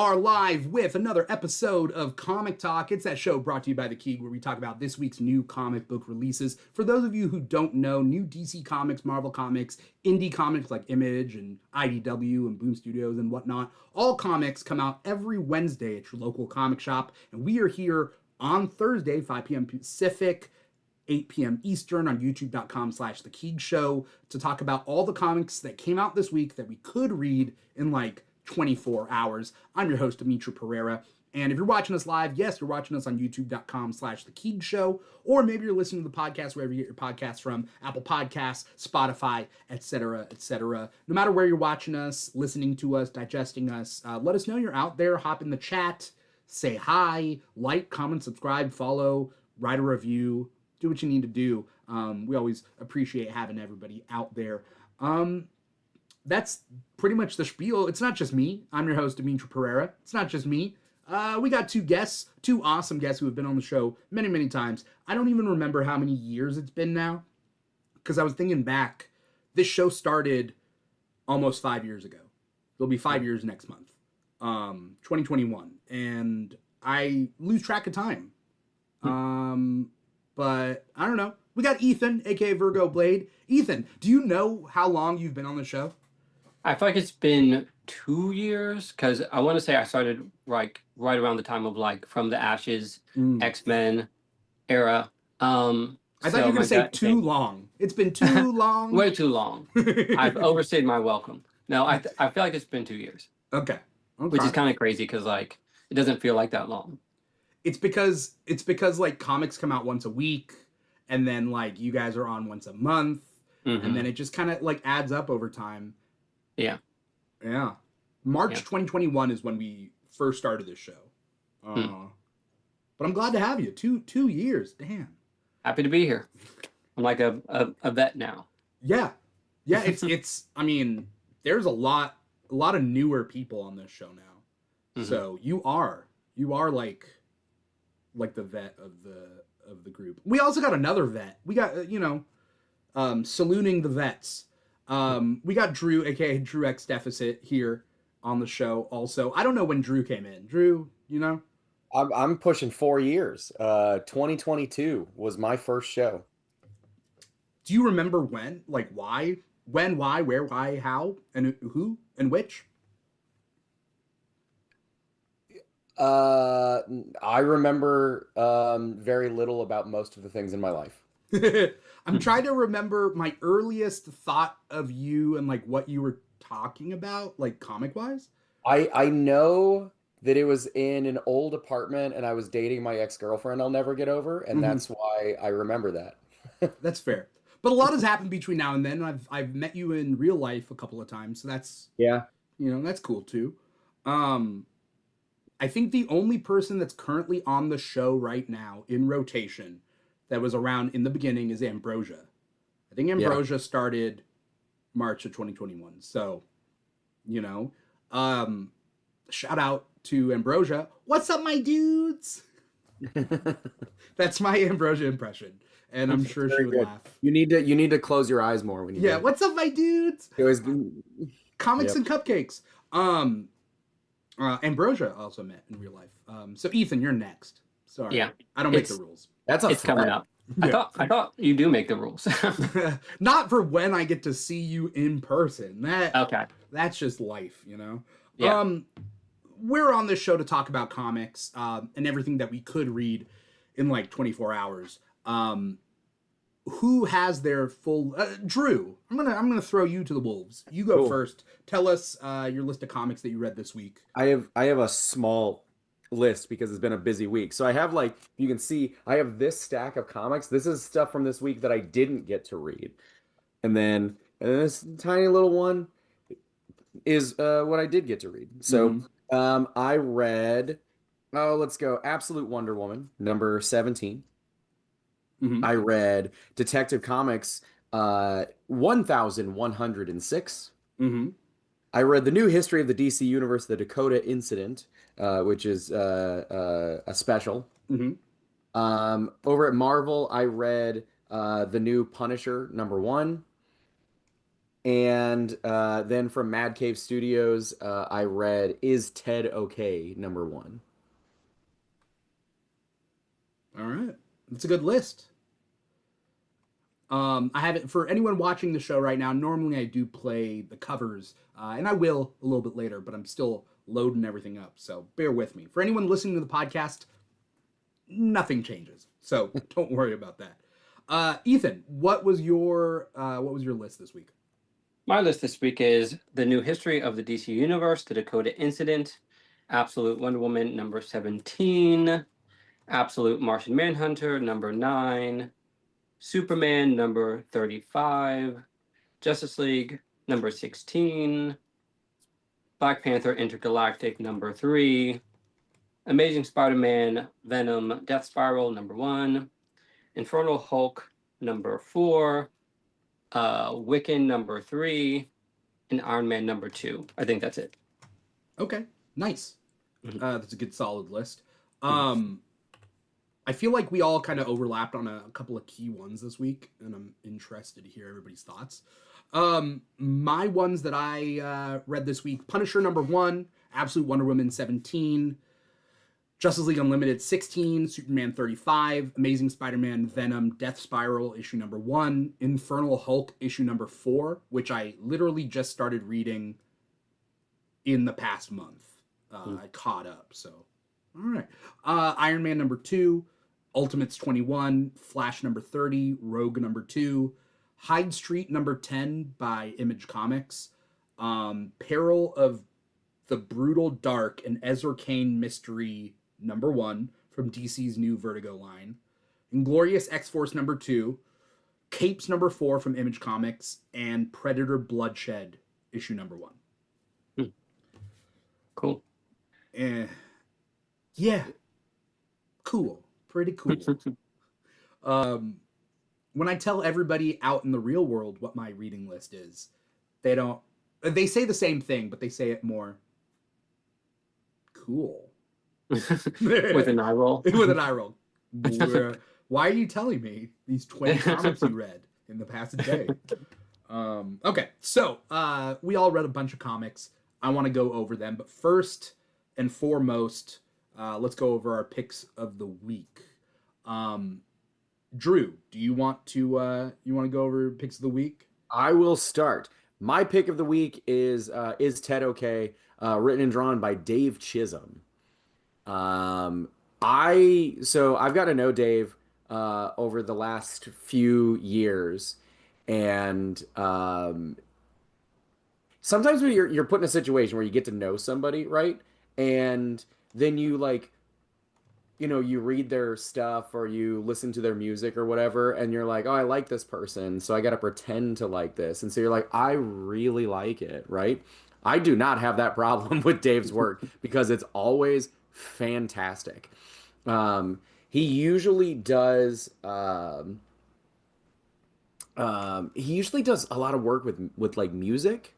are live with another episode of Comic Talk. It's that show brought to you by The Keeg where we talk about this week's new comic book releases. For those of you who don't know, new DC Comics, Marvel Comics, indie comics like Image and IDW and Boom Studios and whatnot, all comics come out every Wednesday at your local comic shop. And we are here on Thursday, 5 p.m. Pacific, 8 p.m. Eastern on youtube.com/The Keeg Show to talk about all the comics that came out this week that we could read in like 24 hours. I'm your host, Dimithri Perera. And if you're watching us live, yes, you're watching us on youtube.com/The Keeg Show, or maybe you're listening to the podcast wherever you get your podcasts from, Apple Podcasts, Spotify, etc., etc. No matter where you're watching us, listening to us, digesting us, let us know you're out there. Hop in the chat, say hi, like, comment, subscribe, follow, write a review, do what you need to do. We always appreciate having everybody out there. That's pretty much the spiel. It's not just me. I'm your host, Dimithri Perera. It's not just me. We got two awesome guests who have been on the show many, many times. I don't even remember how many years it's been now, because I was thinking back. This show started almost 5 years ago. It'll be 5 years next month, 2021, and I lose track of time. But I don't know. We got Ethan, aka Virgo Blade. Ethan, do you know how long you've been on the show? I feel like it's been 2 years, because I want to say I started like right around the time of like From the Ashes, X-Men era. I thought you were going to say too long. It's been too long. Way too long. I've overstayed my welcome. No, I feel like it's been 2 years. Okay. Which is kind of crazy because like it doesn't feel like that long. It's because like comics come out once a week, and then like you guys are on once a month, and then it just kind of like adds up over time. Yeah. March 2021 is when we first started this show. But I'm glad to have you. Two years. Damn. Happy to be here. I'm like a vet now. Yeah. It's I mean, there's a lot of newer people on this show now. So you are like the vet of the group. We also got another vet. We got salooning the vets. We got Drew, aka Drew X Deficit, here on the show also. I don't know when Drew came in. Drew, you know? I'm pushing 4 years. 2022 was my first show. Do you remember when? Like why? When, why, where, why, how, and who, and which? I remember very little about most of the things in my life. I'm trying to remember my earliest thought of you and like what you were talking about, like comic wise. I know that it was in an old apartment and I was dating my ex-girlfriend I'll never get over, and that's why I remember that. That's fair. But a lot has happened between now and then. I've met you in real life a couple of times, so that's that's cool too. I think the only person that's currently on the show right now in rotation that was around in the beginning is Ambrosia. I think Ambrosia started March of 2021. So, shout out to Ambrosia. What's up, my dudes? That's my Ambrosia impression, and I'm sure she would laugh. You need to close your eyes more when you. Yeah, what's up, my dudes? It was comics and cupcakes. Ambrosia also met in real life. So Ethan, you're next. Sorry, I don't make the rules. It's coming up. I thought you do make the rules. Not for when I get to see you in person. That's just life, Yeah. We're on this show to talk about comics and everything that we could read in like 24 hours. Who has their full Drew? I'm gonna throw you to the wolves. You go first. Tell us your list of comics that you read this week. I have a small list because it's been a busy week. So I have, like, you can see I have this stack of comics. This is stuff from this week that I didn't get to read. And then this tiny little one is what I did get to read. So I read let's go Absolute Wonder Woman number 17. I read Detective Comics 1106. I read the new history of the DC Universe, the Dakota Incident, which is a special. Over at Marvel, I read the new Punisher #1. And then from Mad Cave Studios, I read Is Ted Okay, #1. All right. That's a good list. I haven't, for anyone watching the show right now, normally I do play the covers, and I will a little bit later, but I'm still loading everything up, so bear with me. For anyone listening to the podcast, nothing changes, so don't worry about that. Ethan, what was your list this week? My list this week is The New History of the DC Universe, The Dakota Incident, Absolute Wonder Woman #17, Absolute Martian Manhunter #9, Superman #35, Justice League #16, Black Panther Intergalactic #3, Amazing Spider-Man Venom Death Spiral #1, Infernal Hulk #4, Wiccan #3, and Iron Man #2. I think that's it. Okay, nice. Mhm. That's a good solid list. I feel like we all kind of overlapped on a couple of key ones this week, and I'm interested to hear everybody's thoughts. My ones that I read this week: Punisher #1, Absolute Wonder Woman 17, Justice League Unlimited 16, Superman 35, Amazing Spider-Man Venom Death Spiral issue #1, Infernal Hulk issue #4, which I literally just started reading in the past month. I caught up, so all right. Iron Man #2, Ultimates 21, Flash #30, Rogue #2, Hyde Street #10 by Image Comics, Peril of the Brutal Dark, and Ezra Cain Mystery #1 from DC's new Vertigo line, Inglorious X-Force #2, Capes #4 from Image Comics, and Predator Bloodshed issue #1. Cool. Yeah, cool, pretty cool. When I tell everybody out in the real world what my reading list is, they say the same thing, but they say it more cool. With an eye roll. With an eye roll. Why are you telling me these 20 comics you read in the past day? Okay, so we all read a bunch of comics. I want to go over them, but first and foremost, let's go over our picks of the week. Drew, do you want to go over picks of the week? I will start. My pick of the week is Ted Okay, written and drawn by Dave Chisholm. I've got to know Dave over the last few years, and sometimes when you're put in a situation where you get to know somebody, right? And then you like, you read their stuff or you listen to their music or whatever, and you're like, oh, I like this person, so I got to pretend to like this. And so you're like, I really like it, right? I do not have that problem with Dave's work because it's always fantastic. He usually does a lot of work with like music.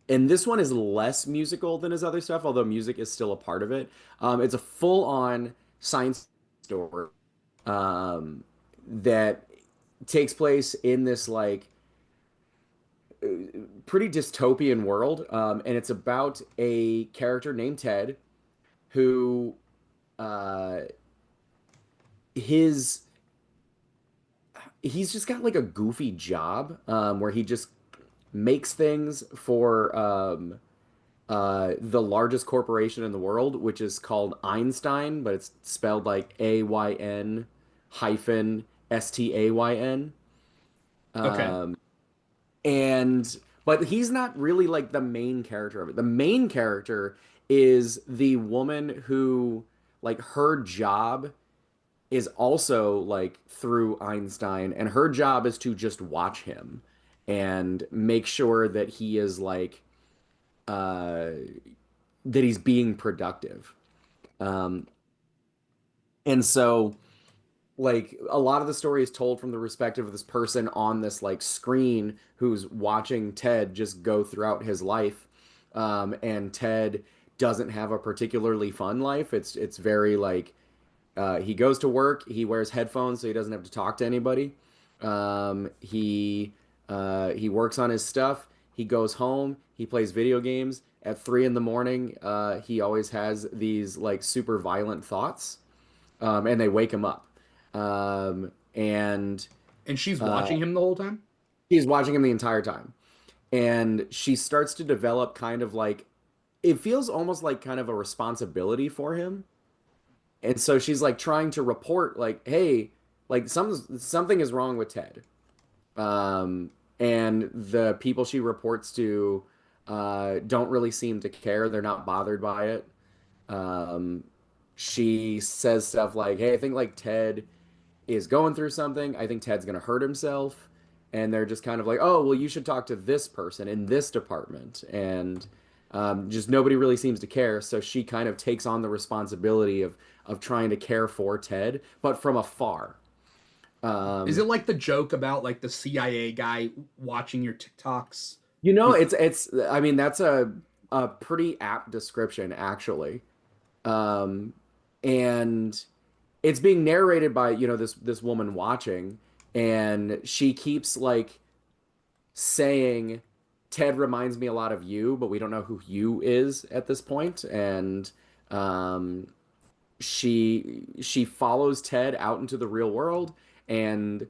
And this one is less musical than his other stuff, although music is still a part of it. It's a full-on science story that takes place in this like pretty dystopian world, and it's about a character named Ted who uh, his he's just got like a goofy job where he just makes things for the largest corporation in the world, which is called Einstein, but it's spelled like AYN hyphen STAYN. Okay. And but he's not really like the main character of it. The main character is the woman who like her job is also like through Einstein, and her job is to just watch him and make sure that he is like uh that he's being productive. Um and so like a lot of the story is told from the perspective of this person on this like screen who's watching Ted just go throughout his life. And Ted doesn't have a particularly fun life. It's very like he goes to work, he wears headphones so he doesn't have to talk to anybody. He He works on his stuff. He goes home. He plays video games. At 3 in the morning, he always has these like super violent thoughts, and they wake him up. And And she's watching him the whole time? he's watching him the entire time. And she starts to develop kind of like, it feels almost like kind of a responsibility for him. And so she's like trying to report like, hey, like something is wrong with Ted. And the people she reports to don't really seem to care. They're not bothered by it. Um, she says stuff like, hey, I think like Ted is going through something. I think Ted's gonna hurt himself. And they're just kind of like, oh, well, you should talk to this person in this department. And just nobody really seems to care. So she kind of takes on the responsibility of trying to care for Ted, but from afar. Is it like the joke about like the CIA guy watching your TikToks? I mean, that's a pretty apt description, actually. Um, and it's being narrated by, this woman watching, and she keeps like saying, Ted reminds me a lot of you, but we don't know who you is at this point. And um, she follows Ted out into the real world, and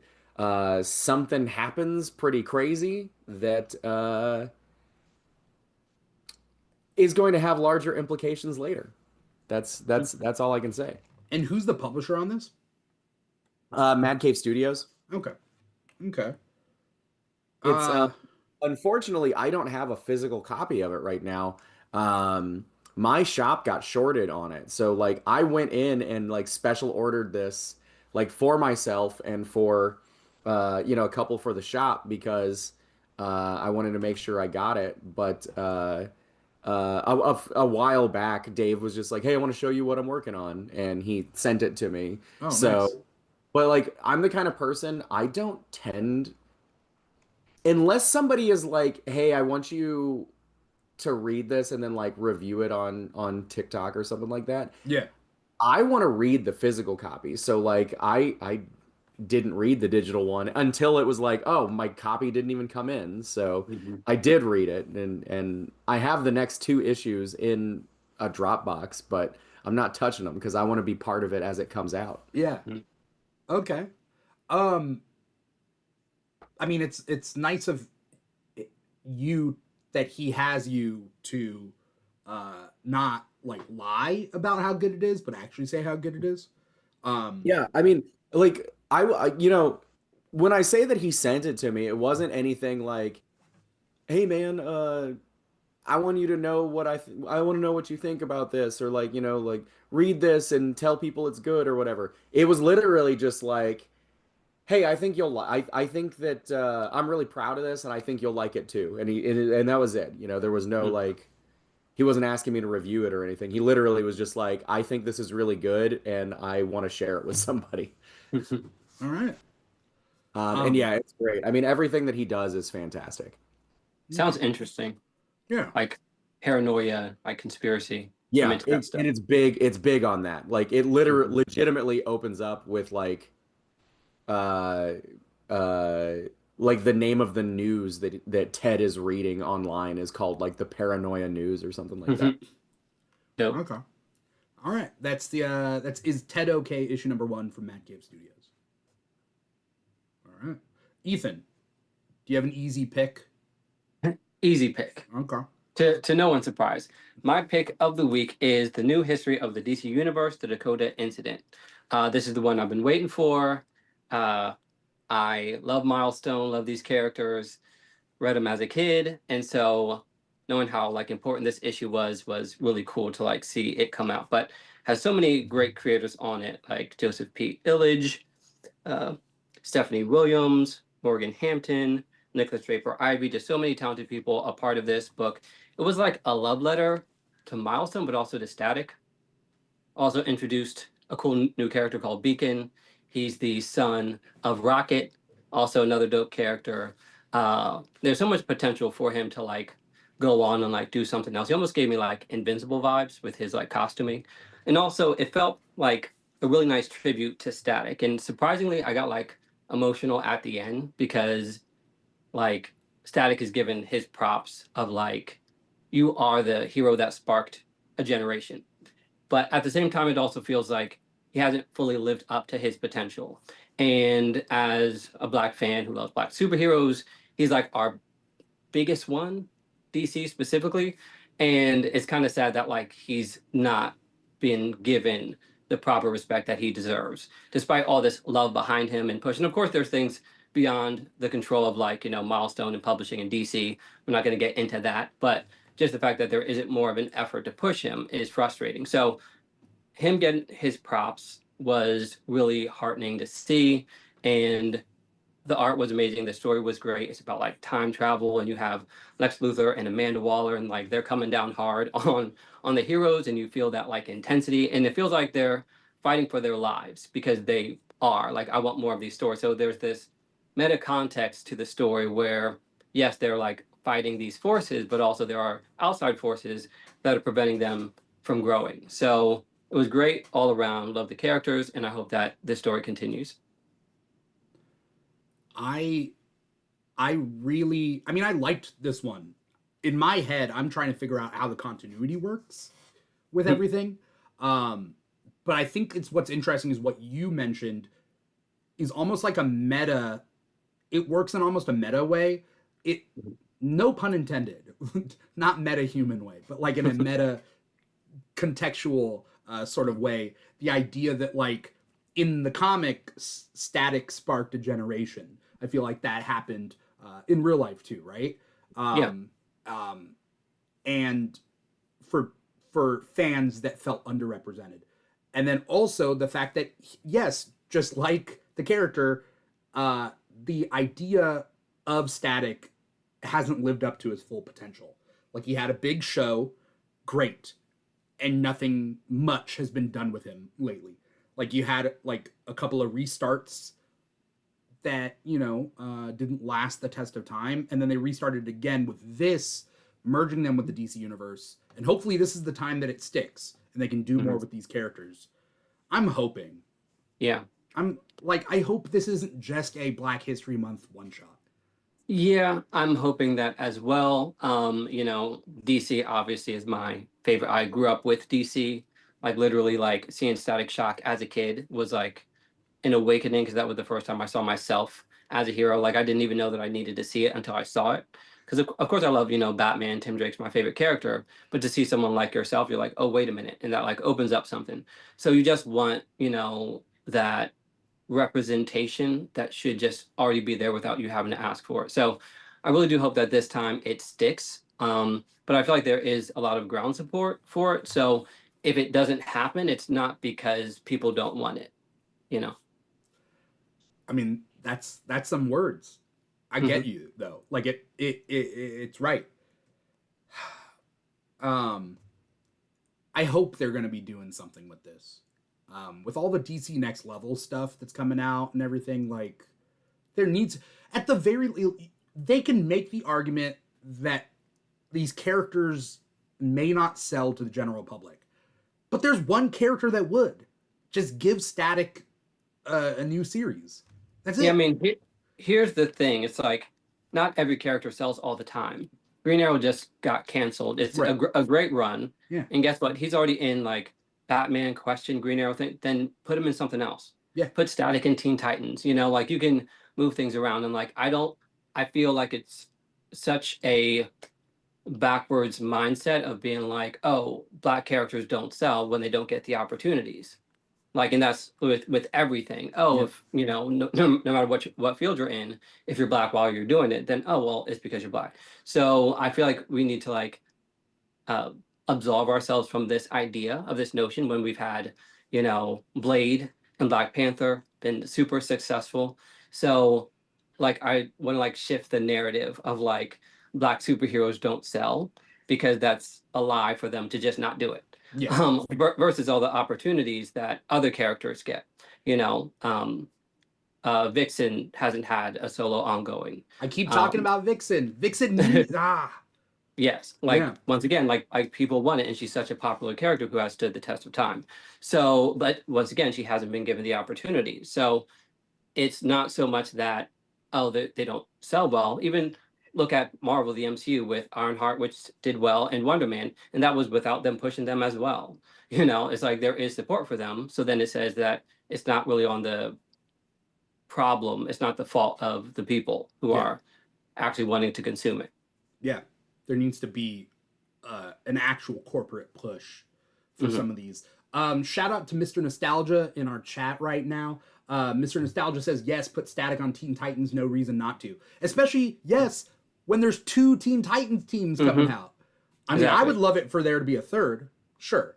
something happens pretty crazy that is going to have larger implications later. That's all I can say. And who's the publisher on this? Mad Cave Studios. Okay. Okay. It's unfortunately I don't have a physical copy of it right now. My shop got shorted on it. So like I went in and like special ordered this like for myself and for a couple for the shop because I wanted to make sure I got it. But a while back, Dave was just like, "Hey, I want to show you what I'm working on," and he sent it to me. Oh, So, nice. but like I'm the kind of person I don't tend unless somebody is like, "Hey, I want you to read this and then like review it on TikTok or something like that." Yeah. I want to read the physical copy. So like I didn't read the digital one until it was like, oh, my copy didn't even come in. So Mhm. I did read it and I have the next two issues in a Dropbox, but I'm not touching them because I want to be part of it as it comes out. Yeah. Mhm. Okay. Um, I mean, it's nice of you that he has you to not like lie about how good it is, but actually say how good it is. Um, Yeah, I mean, like when I say that he sent it to me, it wasn't anything like, "Hey man, I want you to know I want to know what you think about this," or like, like read this and tell people it's good or whatever. It was literally just like, "Hey, I think you'll like I think that I'm really proud of this and I think you'll like it too." And that was it. There was no Mhm. like he wasn't asking me to review it or anything. He literally was just like, "I think this is really good and I want to share it with somebody." all right. And Um, yeah, it's great. I mean, everything that he does is fantastic. Sounds okay. interesting. Yeah. Like paranoia, like conspiracy. I'm Yeah, into that stuff. it's big. It's big on that. Like it literally Mhm. legitimately opens up with uh uh like the name of the news that Ted is reading online is called like the Paranoia News or something like that. Mhm. Dope. Okay. All right. That's is Ted okay issue number 1 from Matt Gibbs Studios. All right. Ethan, do you have an easy pick? Easy pick. Okay. To no one's surprise, my pick of the week is the new history of the DC Universe, the Dakota Incident. This is the one I've been waiting for. Uh, I love Milestone, love these characters, read them as a kid, and so knowing how like important this issue was really cool to like see it come out. But has so many great creators on it, like Joseph P. Illidge, uh, Stephanie Williams, Morgan Hampton, Nicholas Draper Ivy, just so many talented people a part of this book. It was like a love letter to Milestone, but also to Static. Also introduced a cool new character called Beacon. He's the son of Rocket, also another dope character. There's so much potential for him to like go on and like do something else. He almost gave me like Invincible vibes with his like costuming, and also it felt like a really nice tribute to Static. And surprisingly, I got like emotional at the end because like Static is given his props of like, you are the hero that sparked a generation. But at the same time, it also feels like he hasn't fully lived up to his potential. And as a Black fan who loves Black superheroes, he's like our biggest one, DC specifically. And it's kind of sad that like he's not been given the proper respect that he deserves, despite all this love behind him and push. And of course, there's things beyond the control of like, Milestone and publishing in DC. We're not going to get into that, but just the fact that there isn't more of an effort to push him is frustrating. So him getting his props was really heartening to see. And the art was amazing. The story was great. It's about like time travel, and you have Lex Luthor and Amanda Waller, and like they're coming down hard on the heroes, and you feel that like intensity, and it feels like they're fighting for their lives because they are. Like, I want more of these stories. So there's this meta context to the story where yes, they're like fighting these forces, but also there are outside forces that are preventing them from growing. So it was great all around. Love the characters, and I hope that this story continues. I really, I mean, I liked this one. In my head, I'm trying to figure out how the continuity works with everything. But I think it's what's interesting is what you mentioned is almost like a meta. It works in almost a meta way. No pun intended, not meta human way, but like in a meta contextual sort of way. The idea that like in the comic, Static sparked a generation. I feel like that happened in real life too, right? And for fans that felt underrepresented, and then also the fact that yes, just like the character, the idea of Static hasn't lived up to his full potential. Like, he had a big show, great, and nothing much has been done with him lately. Like, you had like a couple of restarts that didn't last the test of time, and then they restarted again with this, merging them with the DC universe, and hopefully this is the time that it sticks and they can do more with these characters. I'm hoping. Yeah. I hope this isn't just a Black History Month one shot. Yeah, I'm hoping that as well. DC obviously is my favorite. I grew up with DC. Like, literally, like seeing Static Shock as a kid was like an awakening, because that was the first time I saw myself as a hero. Like, I didn't even know that I needed to see it until I saw it. Because of course I love, Batman. Tim Drake's my favorite character. But to see someone like yourself, you're like, oh, wait a minute. And that like opens up something. So you just want, that representation that should just already be there without you having to ask for it. So I really do hope that this time it sticks. But I feel like there is a lot of ground support for it. So if it doesn't happen, it's not because people don't want it, I mean, that's some words. I get you though. Like it's right. I hope they're going to be doing something with this. With all the DC Next Level stuff that's coming out and everything, like, there needs, at the very least, they can make the argument that these characters may not sell to the general public, but there's one character that would. Just give Static a new series. That's it. Yeah, I mean, here's the thing. It's like, not every character sells all the time. Green Arrow just got canceled. It's Right. a great run. Yeah. And guess what? He's already in like Batman, Question, Green Arrow thing. Then put him in something else. Yeah. Put Static in Teen Titans. Like, you can move things around. And like, I feel like it's such a backwards mindset of being like, oh, Black characters don't sell when they don't get the opportunities. Like, and that's with everything. Oh, if no matter what field you're in, if you're Black while you're doing it, then oh well, it's because you're Black. So I feel like we need to like absolve ourselves from this idea of this notion when we've had Blade and Black Panther been super successful. So like, I want to like shift the narrative of like Black superheroes don't sell, because that's a lie for them to just not do it. Yeah. Versus all the opportunities that other characters get. Vixen hasn't had a solo ongoing. I keep talking about Vixen. Vixen needs Yes, once again, like people want it, and she's such a popular character who has stood the test of time. So, but once again, she hasn't been given the opportunity. So it's not so much that oh, they don't sell well. Even look at Marvel, the MCU with Ironheart, which did well, and Wonder Man, and that was without them pushing them as well. It's like there is support for them. So then it says that it's not really on the problem. It's not the fault of the people who Yeah. are actually wanting to consume it. Yeah, there needs to be an actual corporate push for some of these. Shout out to Mr. Nostalgia in our chat right now. Mr. Nostalgia says, yes, put Static on Teen Titans, no reason not to. Especially, yes, when there's 2 Teen Titans teams coming out. I mean, I would love it for there to be a third, sure,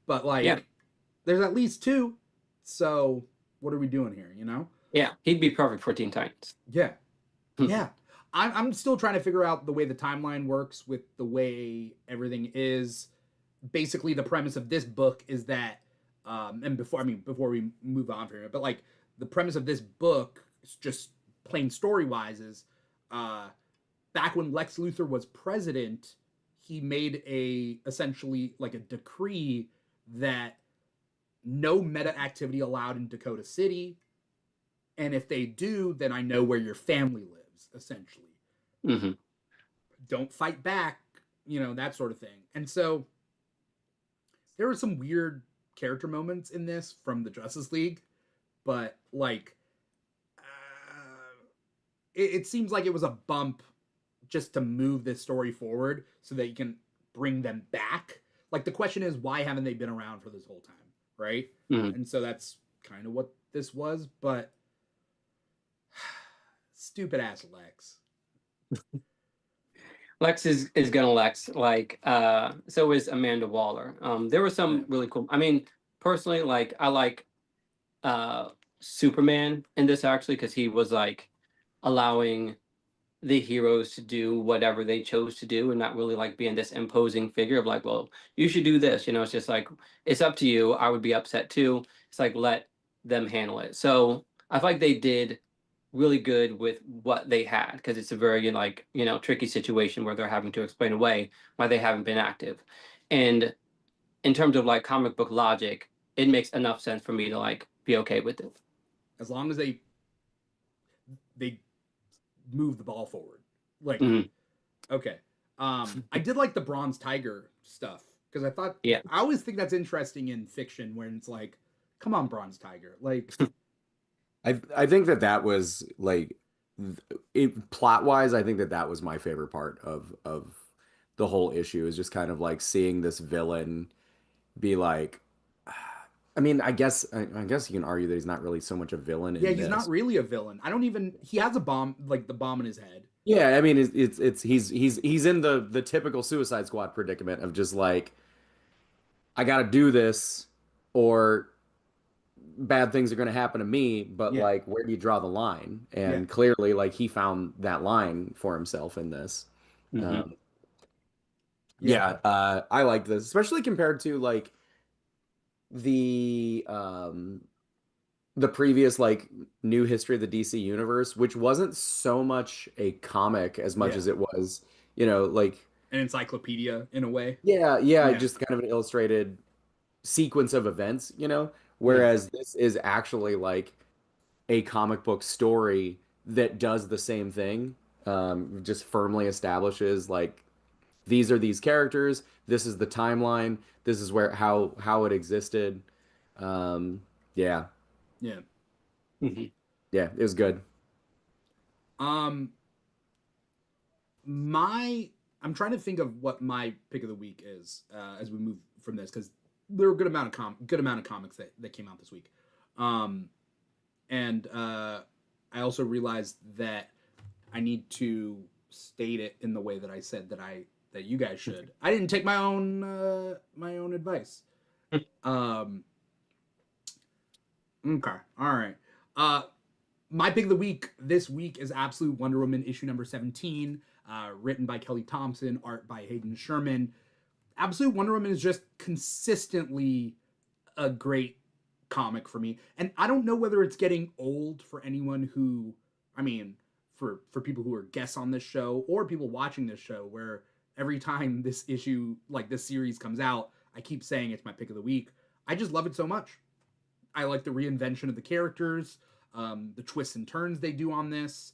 but like, there's at least 2, so what are we doing here, Yeah, he'd be perfect for Teen Titans. Yeah. Yeah. I'm still trying to figure out the way the timeline works with the way everything is. Basically, the premise of this book is that, and before we move on from it, but like the premise of this book, just plain story wise, is back when Lex Luthor was president, he made essentially like a decree that no meta activity allowed in Dakota City, and if they do, then I know where your family lives, essentially. Don't fight back, that sort of thing. And so there were some weird character moments in this from the Justice League, but like it seems like it was a bump just to move this story forward so that you can bring them back. Like the question is, why haven't they been around for this whole time, right? And so that's kind of what this was, but stupid ass Lex. Lex is gonna Lex, like so is Amanda Waller. There were some really cool, I mean, personally, like I like Superman in this actually, because he was like allowing the heroes to do whatever they chose to do and not really like being this imposing figure of like, well, you should do this, it's just like, it's up to you. I would be upset too. It's like, let them handle it. So I feel like they did really good with what they had, because it's a very like tricky situation where they're having to explain away why they haven't been active. And in terms of like comic book logic, it makes enough sense for me to like be okay with it, as long as they move the ball forward, like okay. I did like the Bronze Tiger stuff, because I thought, I always think that's interesting in fiction when it's like, come on, Bronze Tiger, like I think that was like plot wise, I think that was my favorite part of the whole issue, is just kind of like seeing this villain be like, I mean, I guess you can argue that he's not really so much a villain in he's not really a villain. He has a bomb, like the bomb in his head. Yeah, I mean, he's in the typical Suicide Squad predicament of just like, I gotta do this or bad things are going to happen to me, but like, where do you draw the line? And clearly, like, he found that line for himself in this. I like this, especially compared to like the previous like new history of the DC universe, which wasn't so much a comic as much as it was, like an encyclopedia in a way. Just kind of an illustrated sequence of events, whereas this is actually like a comic book story that does the same thing, just firmly establishes like, these are these characters, this is the timeline, this is where how it existed. Yeah, it was good. I'm trying to think of what my pick of the week is as we move from this, because there were a good amount of comics that came out this week, and I also realized that I need to state it in the way that I said that you guys should. I didn't take my own advice. Okay, all right. My pick of the week this week is Absolute Wonder Woman issue number 17, written by Kelly Thompson, art by Hayden Sherman. Absolute Wonder Woman is just consistently a great comic for me. And I don't know whether it's getting old for anyone who, I mean, for people who are guests on this show or people watching this show, where every time this issue, like this series comes out, I keep saying it's my pick of the week. I just love it so much. I like the reinvention of the characters. the twists and turns they do on this.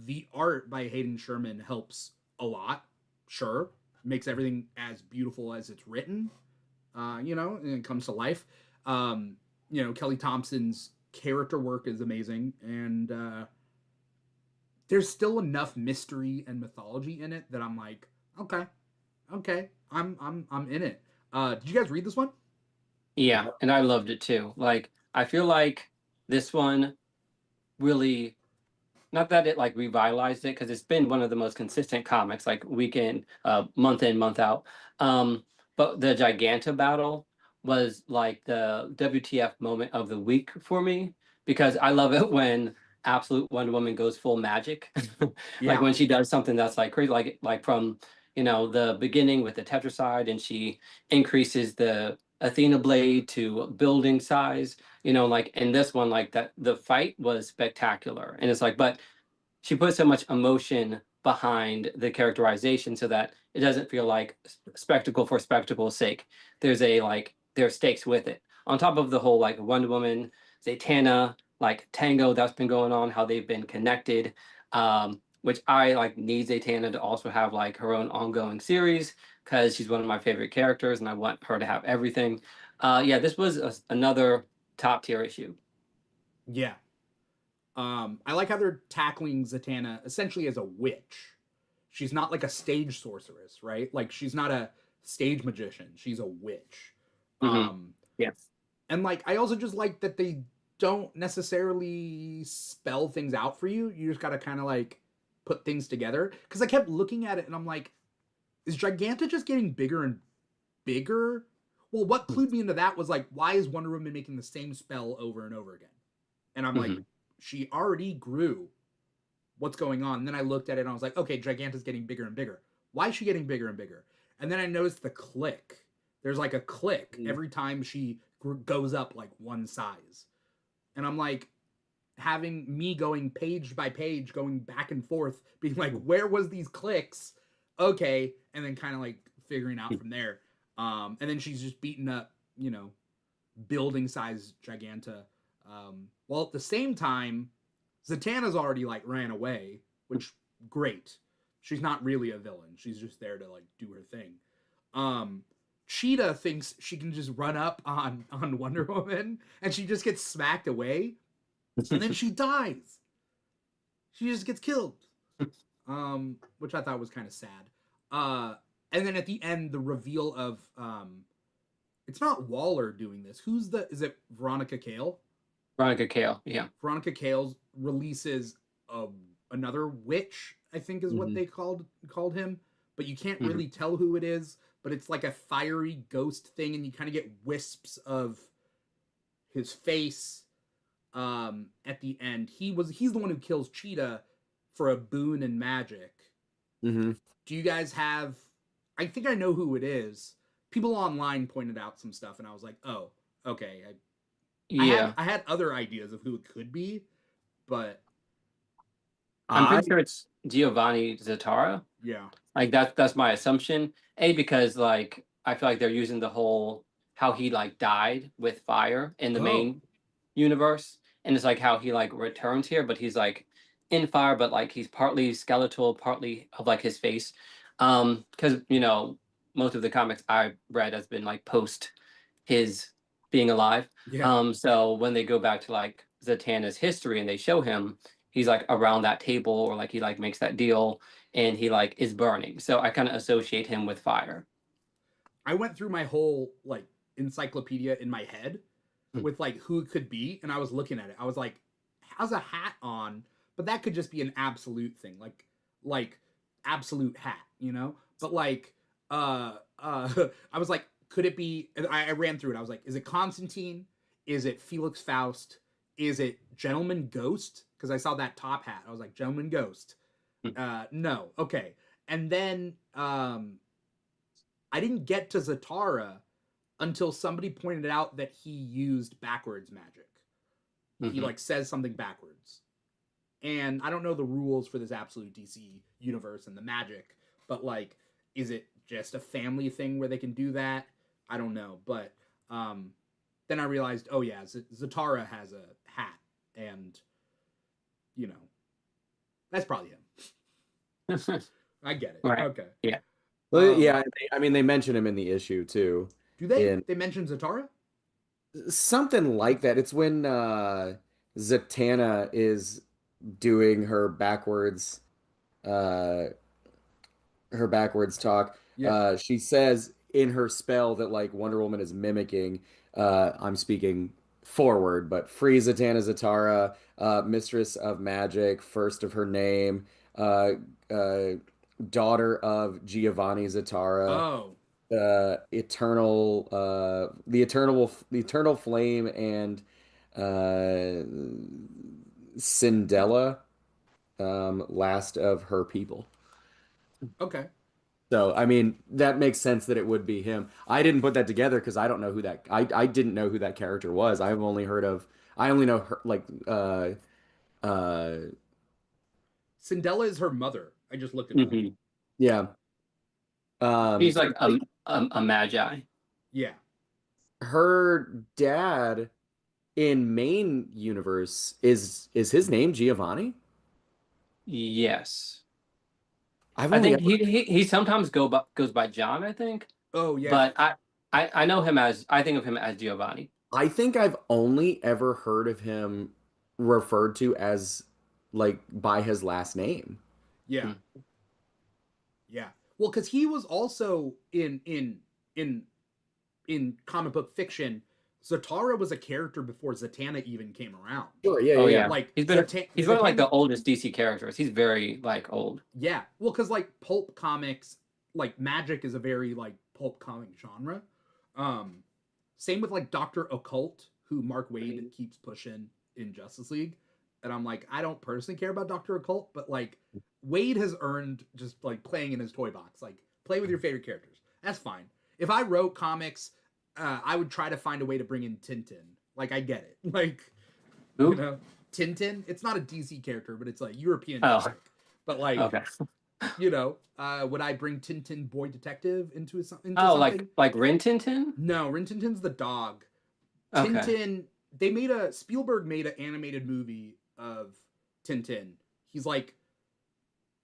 The art by Hayden Sherman helps a lot. Sure, makes everything as beautiful as it's written. And it comes to life. Kelly Thompson's character work is amazing, and there's still enough mystery and mythology in it that I'm like, okay, I'm in it. Did you guys read this one? Yeah, and I loved it too. Like, I feel like this one really, not that it like revitalized it, because it's been one of the most consistent comics, like week in, month in, month out. But the Giganta battle was like the WTF moment of the week for me, because I love it when Absolute Wonder Woman goes full magic. Like when she does something that's like crazy, like from the beginning with the Tetracide, and she increases the Athena blade to building size. Like in this one, like that the fight was spectacular, and it's like, but she put so much emotion behind the characterization so that it doesn't feel like spectacle for spectacle's sake. There's stakes with it. On top of the whole like Wonder Woman, Zatanna, like tango that's been going on, how they've been connected. Which I like need Zatanna to also have like her own ongoing series, because she's one of my favorite characters and I want her to have everything. Yeah, this was another top tier issue. Yeah. I like how they're tackling Zatanna essentially as a witch. She's not like a stage sorceress, right? Like she's not a stage magician. She's a witch. Yes. And like I also just like that they don't necessarily spell things out for you. You just gotta kind of like put things together. Because I kept looking at it and I'm like, is Giganta just getting bigger and bigger? Well, what clued me into that was like, why is Wonder Woman making the same spell over and over again? And I'm like, she already grew. What's going on? And then I looked at it and I was like, okay, Giganta's getting bigger and bigger. Why is she getting bigger and bigger? And then I noticed the click. There's like a click every time she goes up like one size. And I'm like, having me going page by page, going back and forth, being like, where was these clicks? Okay. And then kind of like figuring out from there. And then she's just beating up, building size Giganta. While at the same time, Zatanna's already like ran away, which great. She's not really a villain. She's just there to like do her thing. Cheetah thinks she can just run up on Wonder Woman and she just gets smacked away. And then she dies. She just gets killed. Which I thought was kind of sad. And then at the end, the reveal of it's not Waller doing this. Is it Veronica Cale? Veronica Cale, yeah. Veronica Cale releases another witch, I think is what they called him, but you can't really tell who it is, but it's like a fiery ghost thing, and you kind of get wisps of his face at the end. He's the one who kills Cheetah for a boon and magic. Do you guys have, I think I know who it is. People online pointed out some stuff, and I was like, oh, okay. I had other ideas of who it could be, but I'm pretty sure it's Giovanni Zatara. Yeah. Like that's my assumption. Because like I feel like they're using the whole how he like died with fire in the main universe, and it's like how he like returns here, but he's like in fire, but like he's partly skeletal, partly of like his face. Because most of the comics I read has been like post his being alive. Yeah. So when they go back to like Zatanna's history and they show him, he's like around that table, or like he like makes that deal and he like is burning. So I kind of associate him with fire. I went through my whole like encyclopedia in my head with like who it could be, and I was looking at it. I was like, has a hat on, but that could just be an absolute thing, like absolute hat, But like I was like, could it be, I ran through it. I was like, is it Constantine? Is it Felix Faust? Is it Gentleman Ghost? Because I saw that top hat. I was like, Gentleman Ghost. No. Okay. And then I didn't get to Zatara until somebody pointed out that he used backwards magic. He like says something backwards. And I don't know the rules for this absolute DC universe and the magic, but like, is it just a family thing where they can do that? I don't know. But then I realized, oh yeah, Zatara has a hat and you know, that's probably him. I get it. Right. Okay. Yeah. Well, yeah, I mean, they mention him in the issue too. Do they? In They mention Zatara? something like that. It's when Zatanna is doing uh her backwards talk. Yeah. She says in her spell that like Wonder Woman is mimicking, I'm speaking forward, but free Zatanna Zatara, mistress of magic, first of her name, uh, uh, daughter of Giovanni Zatara, Oh. the eternal flame, and Cindella, last of her people. Okay. So, I mean, that makes sense that it would be him. I didn't put that together because I don't know who that I didn't know who that character was. I only know her like uh Cindella is her mother. I just looked it up. Hmm. yeah. He's like a magi. Yeah. Her dad in main universe is his name Giovanni? Yes. I've I only think ever he sometimes goes by John, I think. Oh yeah. But I know him as I think of him as Giovanni. I think I've only ever heard of him referred to as like by his last name. Yeah. Mm. Yeah. Well, because he was also in comic book fiction. Zatara was a character before Zatanna even came around. Sure, yeah, Oh yeah, yeah. Like He's one of like Zatanna- the oldest DC characters. He's very like old. Yeah. Well, because like pulp comics, like magic is a very like pulp comic genre. Um, Same with like Doctor Occult, who Mark Waid keeps pushing in Justice League, and I'm like, I don't personally care about Doctor Occult, but like Wade has earned just like playing in his toy box. Like play with your favorite characters. That's fine. If I wrote comics, I would try to find a way to bring in Tintin. Like I get it. Like Who? you know, Tintin. It's not a DC character, but it's like European Oh. magic. But like Okay. you know, would I bring Tintin Boy Detective into something? Oh, like Rin Tin Tin? No, Rin Tin Tin's the dog. Okay. Tintin. Spielberg made an animated movie of Tintin. He's like,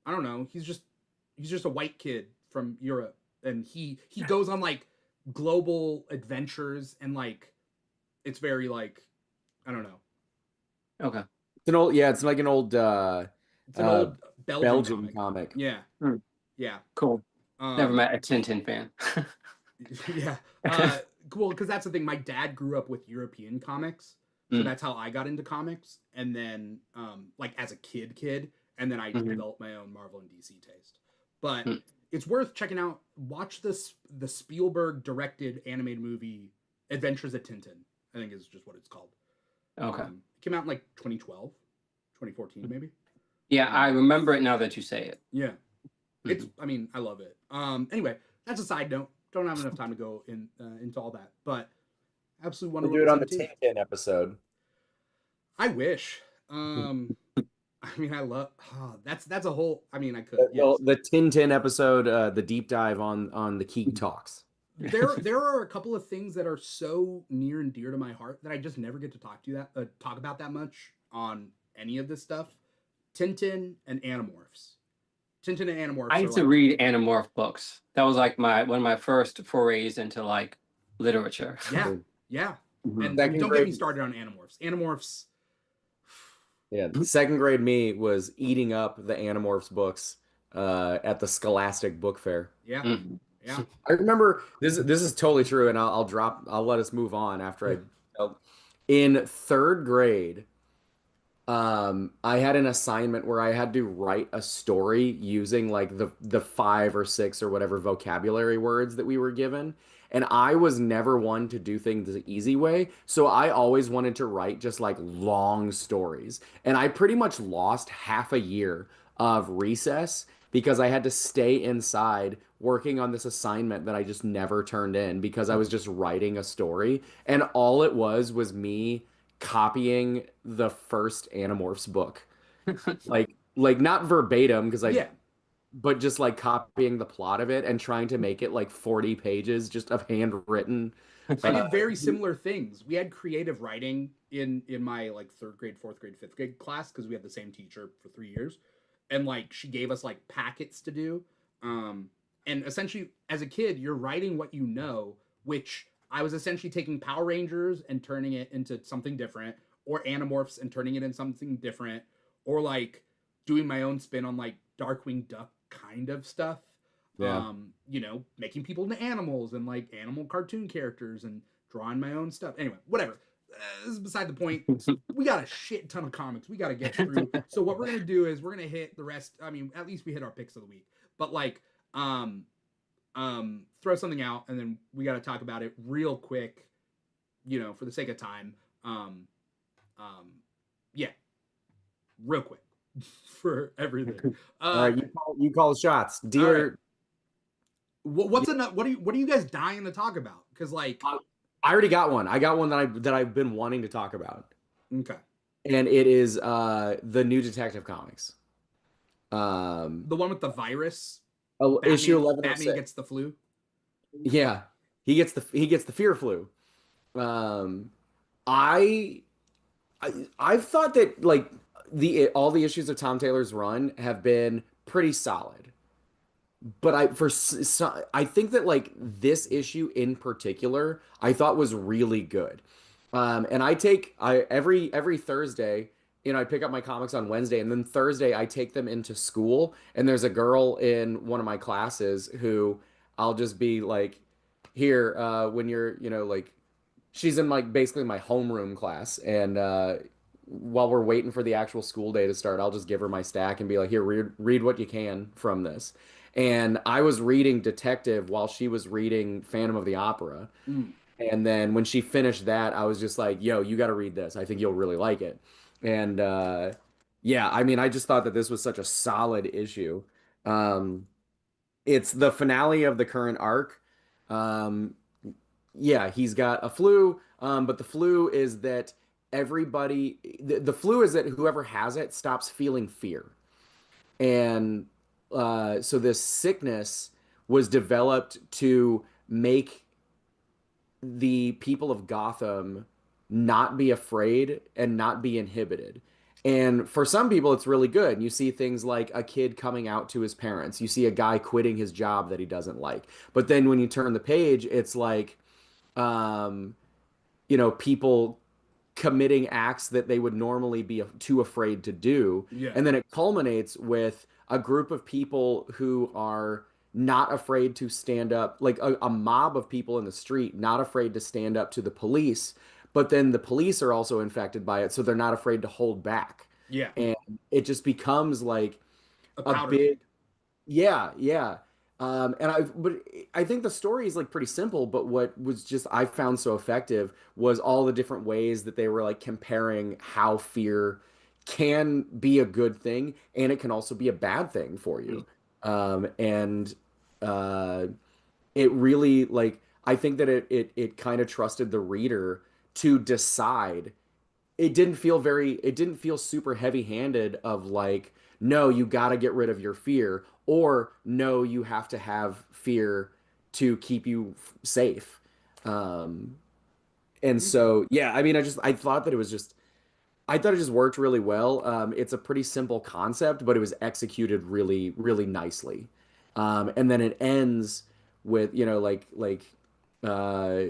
I don't know. He's just a white kid from Europe, and he goes on like global adventures, and like it's very like, I don't know. Okay. It's like an old It's an Uh, old Belgian, Belgian comic. Yeah, Hmm. yeah. Cool. Never Um, met a Tintin fan. Yeah. Cool, because that's the thing. My dad grew up with European comics, so Mm. that's how I got into comics. And then, like as a kid, and then I Mhm. developed my own Marvel and DC taste. But Mm. it's worth checking out. Watch the Spielberg directed animated movie Adventures of Tintin. I think is just what it's called. Okay. It came out in like 2012, 2014 maybe. Yeah, I remember it now that you say it. Yeah. It's. Mhm. I mean, I love it. Anyway, that's a side note. Don't have enough time to go into all that, but absolute Wonder We'll do Woman it on the 17. Tintin episode. I wish. I mean, I love. That's a whole. I mean, I could. Well, Yes. the Tintin episode, the deep dive on the Keeg Talks. There are a couple of things that are so near and dear to my heart that I just never get to talk about that much on any of this stuff. Tintin and Animorphs. Tintin and Animorphs. I used to read Animorph books. That was like one of my first forays into like literature. Yeah, yeah. Mhm. And Second don't get me grade- started on Animorphs. Animorphs. Yeah, the second grade me was eating up the Animorphs books at the Scholastic Book Fair. Yeah, Mhm. yeah. I remember this is totally true, and I'll let us move on after in third grade. I had an assignment where I had to write a story using like the 5 or 6 or whatever vocabulary words that we were given. And I was never one to do things the easy way. So I always wanted to write just like long stories. And I pretty much lost half a year of recess because I had to stay inside working on this assignment that I just never turned in because I was just writing a story. And all it was me copying the first Animorphs book. Like not verbatim because Yeah. but just like copying the plot of it and trying to make it like 40 pages just of handwritten. I Uh, did very similar things. We had creative writing in my like third grade, fourth grade, fifth grade class because we had the same teacher for 3 years, and like she gave us like packets to do. Um, and essentially, as a kid, you're writing what you know, which I was essentially taking Power Rangers and turning it into something different, or Animorphs and turning it into something different, or like doing my own spin on like Darkwing Duck kind of stuff. yeah. Making people into animals and like animal cartoon characters and drawing my own stuff. Anyway, whatever. This is beside the point. We got a shit ton of comics we got to get through. So what we're gonna do is we're gonna hit the rest. I mean, at least we hit our picks of the week. But like, throw something out and then we got to talk about it real quick. For the sake of time. Yeah, real quick for everything. All right, you call the shots, dealer. What's enough? What are you guys dying to talk about? Because like, I already got one. I got one that I've been wanting to talk about, okay, and it is the new Detective Comics. the one with the virus. Issue Batman 1106. gets the flu. Yeah, he gets the fear flu. I I've thought that like all the issues of Tom Taylor's run have been pretty solid. But I think that like this issue in particular I thought was really good. And I every Thursday, I pick up my comics on Wednesday, and then Thursday I take them into school, and there's a girl in one of my classes who I'll just be like, here, when you're, like she's in like basically my homeroom class, and while we're waiting for the actual school day to start, I'll just give her my stack and be like, here, read what you can from this. And I was reading Detective while she was reading Phantom of the Opera. Mm. And then when she finished that, I was just like, yo, you got to read this. I think you'll really like it. And yeah, I mean, I just thought that this was such a solid issue. Um, it's the finale of the current arc. Um, yeah, he's got a flu, but the flu is that the flu is that whoever has it stops feeling fear. And so this sickness was developed to make the people of Gotham not be afraid and not be inhibited. And for some people, it's really good. You see things like a kid coming out to his parents. You see a guy quitting his job that he doesn't like. But then when you turn the page, it's like, um, people committing acts that they would normally be too afraid to do. Yeah. And then it culminates with a group of people who are not afraid to stand up, like a mob of people in the street, not afraid to stand up to the police. But then the police are also infected by it, so they're not afraid to hold back. Yeah. And it just becomes like A a powder big, keg. yeah, yeah. But I think the story is like pretty simple, but what was just I found so effective was all the different ways that they were like comparing how fear can be a good thing and it can also be a bad thing for Mm. you. And uh, it really like I think that it kind of trusted the reader to decide. It didn't feel super heavy-handed of like, no, you got to get rid of your fear, or no, you have to have fear to keep you safe. Um, and Okay. so, yeah, I mean, I thought that I thought it just worked really well. It's a pretty simple concept, but it was executed really, really nicely. And then it ends with, uh,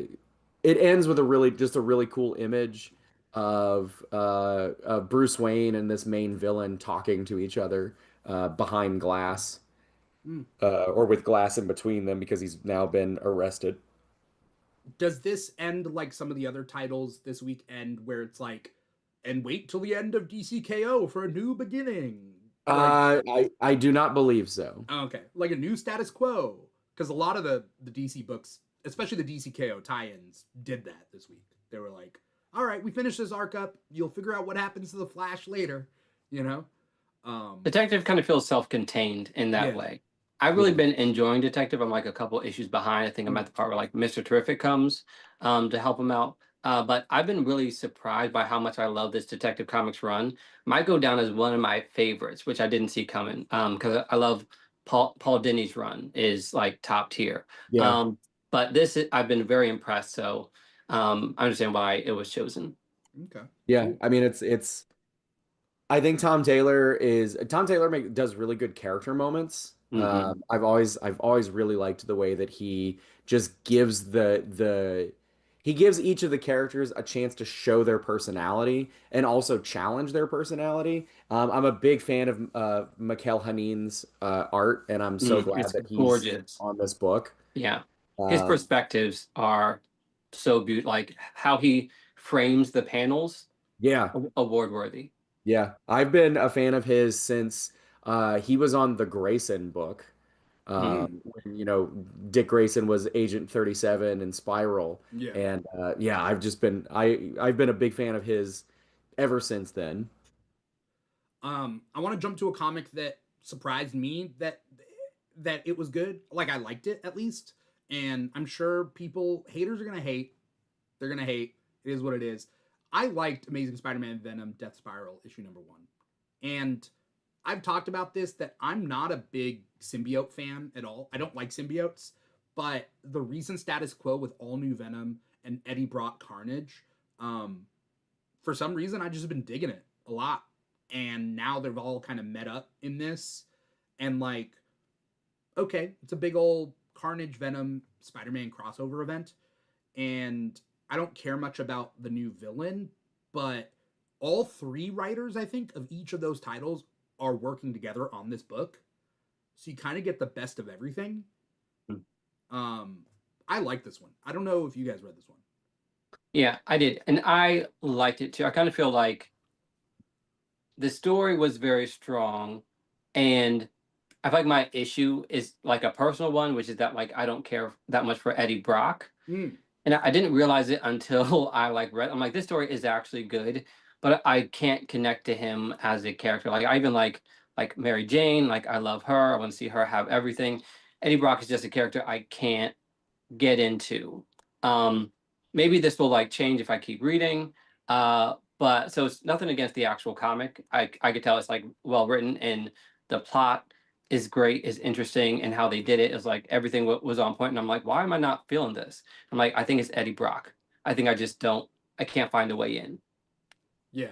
it ends with just a really cool image of Bruce Wayne and this main villain talking to each other behind glass, Mm. or with glass in between them because he's now been arrested. Does this end like some of the other titles this week end where it's like, and wait till the end of DCKO for a new beginning? Like, I do not believe so. okay, like a new status quo. Because a lot of the DC books, especially the DCKO tie-ins, did that this week. They were like, all right, we finished this arc up. You'll figure out what happens to the Flash later, you know? Detective kind of feels self-contained in that Yeah. way. I've really Yeah. been enjoying Detective. I'm like a couple issues behind. I think I'm at the part where like Mr. Terrific comes to help him out. But I've been really surprised by how much I love this Detective Comics run. Might go down as one of my favorites, which I didn't see coming because I love Paul Dini's run is like top tier. Yeah. But this I've been very impressed. So I understand why it was chosen. Okay. Yeah. Cool. I mean, it's I think Tom Taylor does really good character moments. Hmm. I've always really liked the way that he just gives he gives each of the characters a chance to show their personality and also challenge their personality. I'm a big fan of Mikhail Hanin's art, and I'm so glad It's that he's gorgeous. on this book. Yeah. His Um, perspectives are so beautiful. Like how he frames the panels, yeah, award worthy. yeah. I've been a fan of his since he was on the Grayson book. Mm. When Dick Grayson was Agent 37 in Spiral, Yeah. and yeah, I've been a big fan of his ever since then. I want to jump to a comic that surprised me that it was good. Like I liked it at least, and I'm sure haters are gonna hate. They're gonna hate. It is what it is. I liked Amazing Spider-Man Venom Death Spiral issue #1, and I've talked about this that I'm not a big symbiote fan at all. I don't like symbiotes, but the recent status quo with all new Venom and Eddie Brock Carnage, um, for some reason I just been digging it a lot. And now they've all kind of met up in this, and like, okay, it's a big old Carnage Venom Spider-Man crossover event, and I don't care much about the new villain, but all three writers, I think, of each of those titles are working together on this book. So you kind of get the best of everything. Um, I like this one. I don't know if you guys read this one. Yeah, I did. And I liked it too. I kind of feel like the story was very strong, and I feel like my issue is like a personal one, which is that like I don't care that much for Eddie Brock. Mm. And I didn't realize it until I like read. I'm like, this story is actually good, but I can't connect to him as a character. Like I even like Mary Jane. Like I love her. I want to see her have everything. Eddie Brock is just a character I can't get into. Um, Maybe this will like change if I keep reading. But so it's nothing against the actual comic. I could tell it's like well written, and the plot is great, is interesting, and how they did it is like everything was on point. And I'm like, why am I not feeling this? I'm like, I think it's Eddie Brock. I think I just don't. I can't find a way in. Yeah,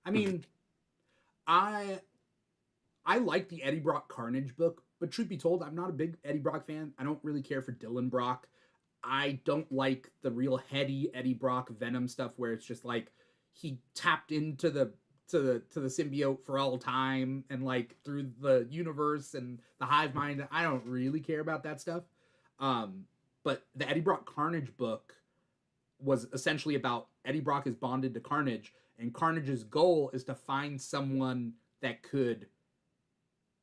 I mean, I I like the Eddie Brock Carnage book, but truth be told, I'm not a big Eddie Brock fan. I don't really care for Dylan Brock. I don't like the real heady Eddie Brock Venom stuff where it's just like he tapped into the symbiote for all time and like through the universe and the hive mind. I don't really care about that stuff. Um, but the Eddie Brock Carnage book was essentially about Eddie Brock is bonded to Carnage, and Carnage's goal is to find someone that could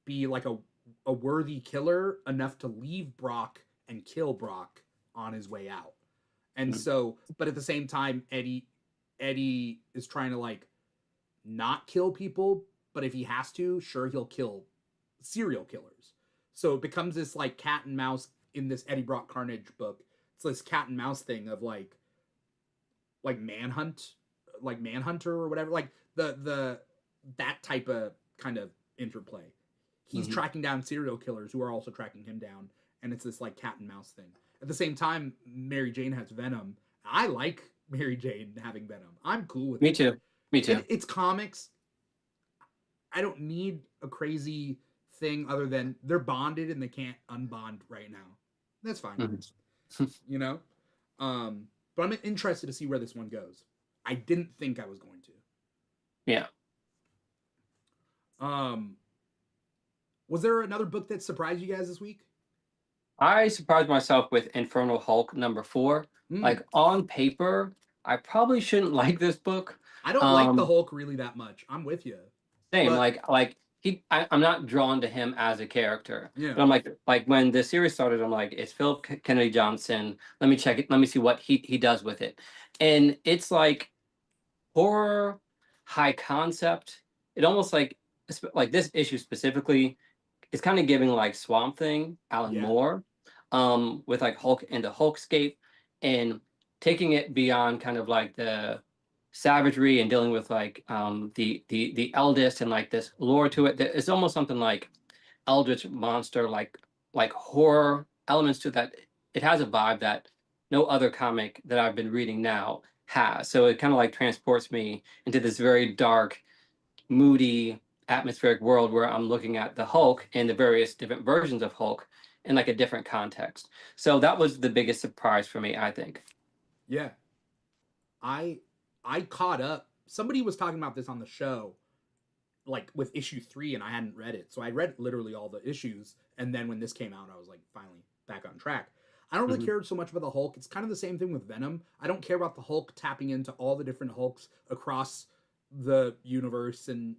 be like a worthy killer enough to leave Brock and kill Brock on his way out. And so, but at the same time, Eddie is trying to like not kill people, but if he has to, sure he'll kill serial killers. So it becomes this like cat and mouse in this Eddie Brock Carnage book. It's this cat and mouse thing of like Manhunter or whatever, like the that type of kind of interplay. He's tracking down serial killers who are also tracking him down, and it's this like cat and mouse thing. At the same time, Mary Jane has Venom. I like Mary Jane having Venom. I'm cool with Me it. too. Me too. It's comics. I don't need a crazy thing other than they're bonded and they can't unbond right now. That's fine. You know? But I'm interested to see where this one goes. I didn't think I was going to. Yeah. Was there another book that surprised you guys this week? I surprised myself with Infernal Hulk #4. Like on paper, I probably shouldn't like this book. I don't like the Hulk really that much. I'm with you. Same, But, I'm not drawn to him as a character. yeah. But I'm like when the series started, I'm like, it's Philip Kennedy Johnson. Let me check it. Let me see what he does with it. And it's like horror, high concept. It almost like this issue specifically is kind of giving like Swamp Thing, Alan Moore, with like Hulk and the Hulkscape, and taking it beyond kind of like the savagery and dealing with like the eldest and like this lore to it. It's almost something like eldritch monster, like horror elements to it, that it has a vibe that no other comic that I've been reading now has. So it kind of like transports me into this very dark, moody, atmospheric world where I'm looking at the Hulk and the various different versions of Hulk in like a different context. So that was the biggest surprise for me, I think. Yeah. I caught up. Somebody was talking about this on the show, like with issue 3, and I hadn't read it. So I read literally all the issues, and then when this came out, I was like finally back on track. I don't really care so much about the Hulk. It's kind of the same thing with Venom. I don't care about the Hulk tapping into all the different Hulks across the universe and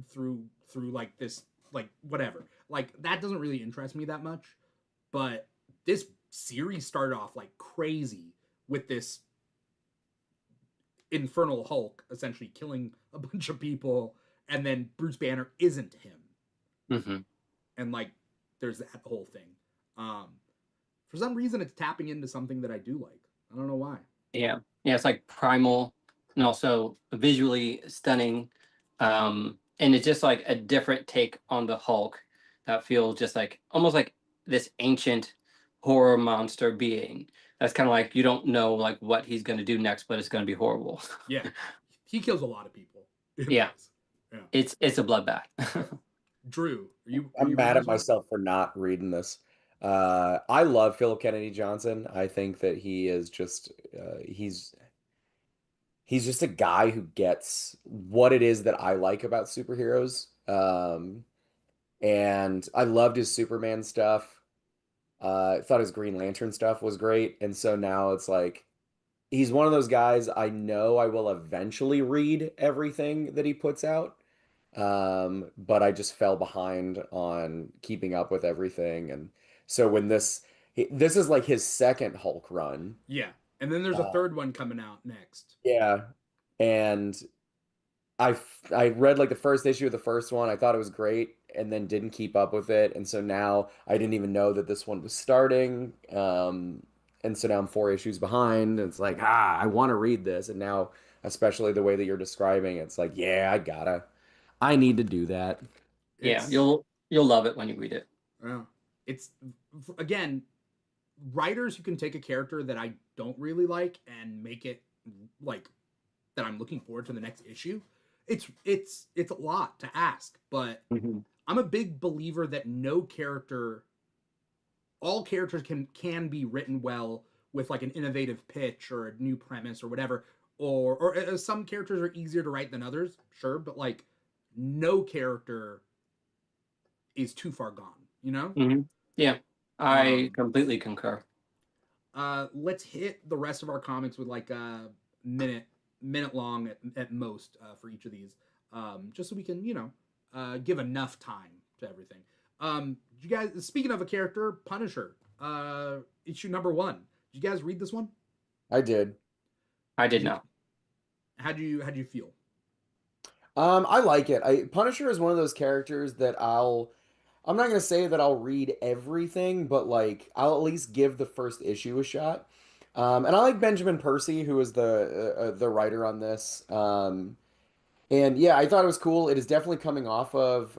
through like this, like whatever. Like that doesn't really interest me that much. But this series started off like crazy with this Infernal Hulk essentially killing a bunch of people, and then Bruce Banner isn't him. Mm-hmm. And like there's that whole thing. For some reason it's tapping into something that I do like. I don't know why. Yeah, it's like primal and also visually stunning, and it's just like a different take on the Hulk that feels just like almost like this ancient horror monster being. That's kind of like you don't know like what he's going to do next, but it's going to be horrible. Yeah, he kills a lot of people. Yeah. Yeah. It's a bloodbath. Drew, I'm you mad reading at this one? myself for not reading this. I love Philip Kennedy Johnson. I think that he is just he's just a guy who gets what it is that I like about superheroes. And I loved his Superman stuff. I thought his Green Lantern stuff was great. And so now it's like he's one of those guys I know I will eventually read everything that he puts out. But I just fell behind on keeping up with everything. And so when this is like his second Hulk run. Yeah. And then there's a Uh, third one coming out next. yeah. And I read like the first issue of the first one. I thought it was great and then didn't keep up with it. And so now I didn't even know that this one was starting. And so now I'm 4 issues behind. And it's like, I want to read this. And now, especially the way that you're describing, it's like, yeah, I need to do that. Yeah, It's you'll love it when you read it. it's again, writers who can take a character that I don't really like and make it like that I'm looking forward to the next issue. It's a lot to ask, but Mm-hmm. I'm a big believer that all characters can be written well with like an innovative pitch or a new premise or whatever. Or some characters are easier to write than others, sure, but like no character is too far gone, you know? Mm-hmm. Yeah, I Um, completely concur. let's hit the rest of our comics with like a minute long at most for each of these, just so we can give enough time to everything. You guys, speaking of a character, Punisher, issue number 1. Did you guys read this one? I did. I did not. How'd you feel? I like it. Punisher is one of those characters that I'm not gonna say that I'll read everything, but like I'll at least give the first issue a shot. And I like Benjamin Percy, who is the writer on this. And yeah, I thought it was cool. It is definitely coming off of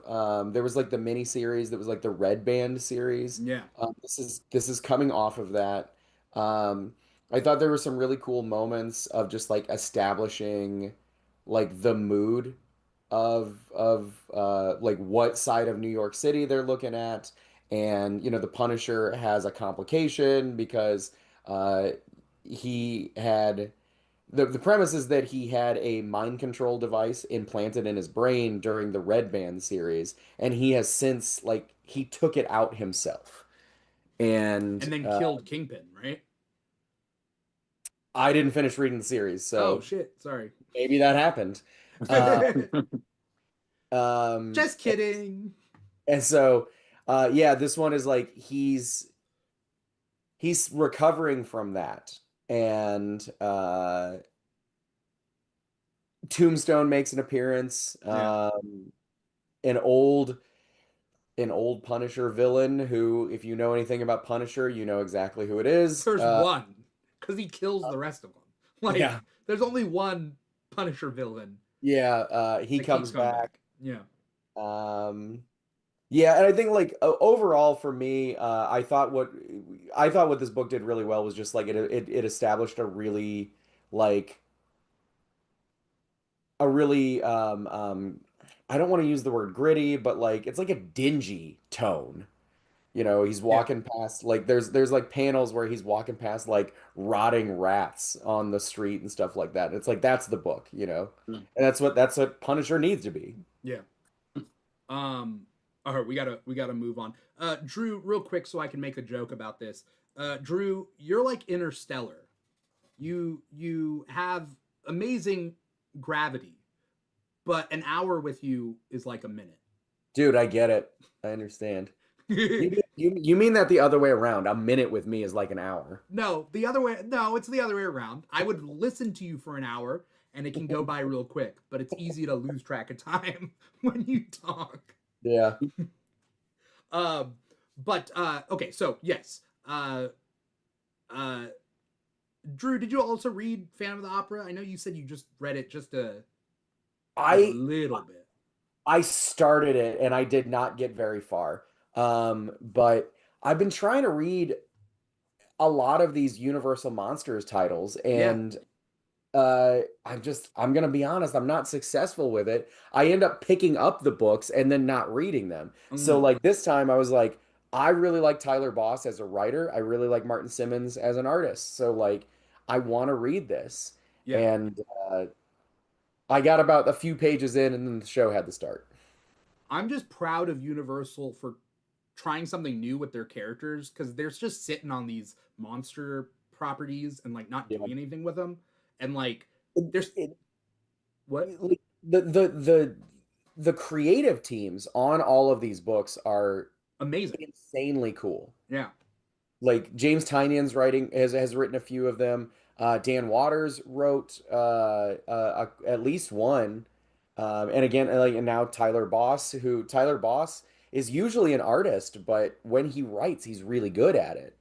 there was like the mini series that was like the Red Band series. Yeah. This is coming off of that. Um, I thought there were some really cool moments of just like establishing like the mood of like what side of New York City they're looking at. And the Punisher has a complication because uh he had the premise is that he had a mind control device implanted in his brain during the Red Band series, and he has since like he took it out himself. And And then killed Kingpin, right? I didn't finish reading the series, Oh so shit, sorry. maybe that happened. Uh, um, Just kidding. and so yeah, this one is like he's recovering from that, and Tombstone makes an appearance. Yeah. An old an old Punisher villain who, if you know anything about Punisher, you know exactly who it is. There's one, because he kills the rest of them. Like, Yeah, there's only one Punisher villain yeah. He that keeps comes coming back. back. Yeah. Um, Yeah, and I think like overall for me, I thought what this book did really well was just like it established a really like a really I don't want to use the word gritty, but like it's like a dingy tone. You know, he's Yeah. walking past like there's like panels where he's walking past like rotting rats on the street and stuff like that. And it's like that's the book, you know. Mm. And that's what Punisher needs to be. Yeah. All right, we gotta move on. Drew, real quick, so I can make a joke about this. Drew, you're like Interstellar. You have amazing gravity, but an hour with you is like a minute. Dude, I get it. I understand. You mean that the other way around. A minute with me is like an hour. No, the other way. No, it's the other way around. I would listen to you for an hour, and it can go by real quick. But it's easy to lose track of time when you talk. Yeah. Um, but okay, so yes. Uh, Drew, did you also read Phantom of the Opera? I know you said you just read it just a I little bit. I started it and I did not get very far. But I've been trying to read a lot of these Universal Monsters titles, Yeah. and I'm gonna be honest, I'm not successful with it. I end up picking up the books and then not reading them. So Mm, like this time I was like, I really like Tyler Boss as a writer. I really like Martin Simmons as an artist. So like I want to read this. yeah. And I got about a few pages in and then the show had to start. I'm just proud of Universal for trying something new with their characters because they're just sitting on these monster properties and like not Yeah. doing anything with them. And like, It, there's it, what? like the creative teams on all of these books are Amazing. insanely cool. Yeah. Like James Tynion's writing has written a few of them. Dan Waters wrote at least one, and again, like and now Tyler Boss is usually an artist, but when he writes, he's really good at it.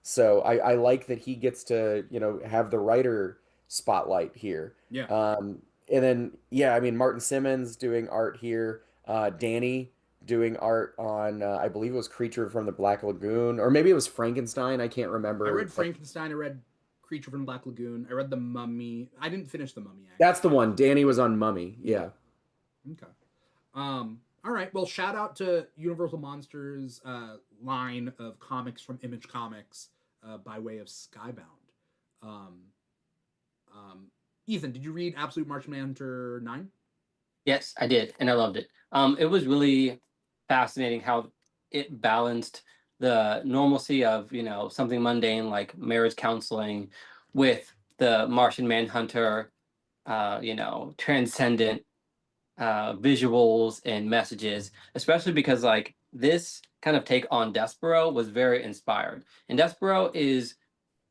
So I like that he gets to have the writer spotlight here. Yeah. And then yeah, I mean Martin Simmons doing art here. Danny doing art on I believe it was Creature from the Black Lagoon, or maybe it was Frankenstein. I can't I remember. read Frankenstein. I read Creature from Black Lagoon. I read The Mummy. I didn't finish The Mummy, That's the actually. one. Danny was on Mummy. Yeah. Yeah. Okay. All right. Well, shout out to Universal Monsters line of comics from Image Comics by way of Skybound. Um, Ethan, did you read Absolute Martian Manhunter 9? Yes, I did, and I loved it. It was really fascinating how it balanced the normalcy of, something mundane like marriage counseling with the Martian Manhunter, transcendent visuals and messages, especially because like this kind of take on Despero was very inspired. And Despero is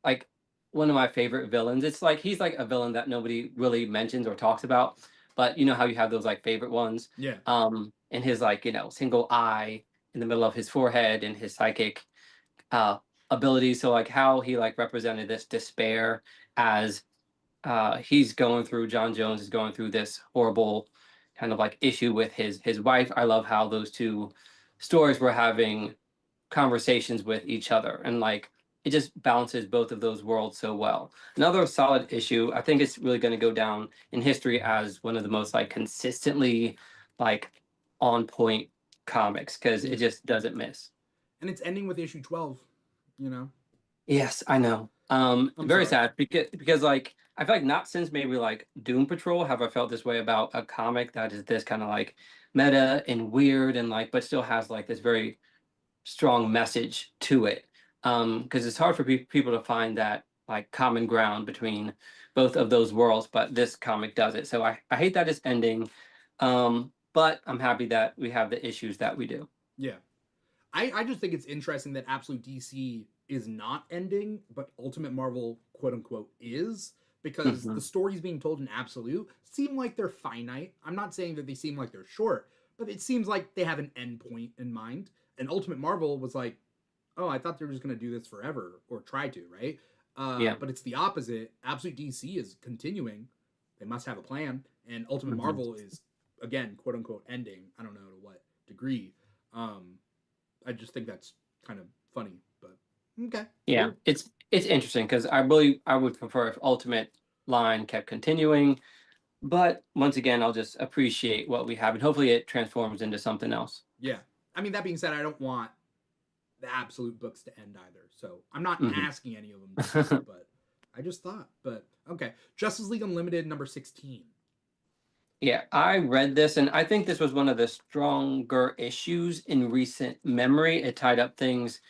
like one of my favorite villains. It's like he's like a villain that nobody really mentions or talks about, but you know how you have those like favorite ones. Yeah. And his like single eye in the middle of his forehead and his psychic uh abilities. So like how he like represented this despair as he's going through John Jones is going through this horrible kind of like issue with his wife. I love how those two stories were having conversations with each other, and like it just balances both of those worlds so well. Another solid issue, I think it's really going to go down in history as one of the most like consistently like on point comics because Yeah. it just doesn't miss. And it's ending with issue 12, you know? Yes, I know. I'm Very sorry. sad because like I feel like not since maybe like Doom Patrol have I felt this way about a comic that is this kind of like meta and weird and like but still has like this very strong message to it. Because it's hard for people to find that like common ground between both of those worlds, but this comic does it. So I hate that it's ending. But I'm happy that we have the issues that we do. Yeah. I just think it's interesting that Absolute DC is not ending, but Ultimate Marvel, quote unquote, is, because the Mhm. stories being told in Absolute seem like they're finite. I'm not saying that they seem like they're short, but it seems like they have an end point in mind. And Ultimate Marvel was like, oh, I thought they were just going to do this forever, or try to, right? Yeah. But it's the opposite. Absolute DC is continuing. They must have a plan. And Ultimate Mhm. Marvel is, again, quote unquote, ending. I don't know to what degree. I just think that's kind of funny, but okay. Yeah, Cool. it's interesting because I would prefer if Ultimate line kept continuing, but once again, I'll just appreciate what we have, and hopefully it transforms into something else. Yeah. I mean, that being said, I don't want the absolute books to end either. So I'm not Mhm. asking any of them to end, but I just thought. But okay. Justice League Unlimited number 16. Yeah, I read this, and I think this was one of the stronger issues in recent memory. It tied up things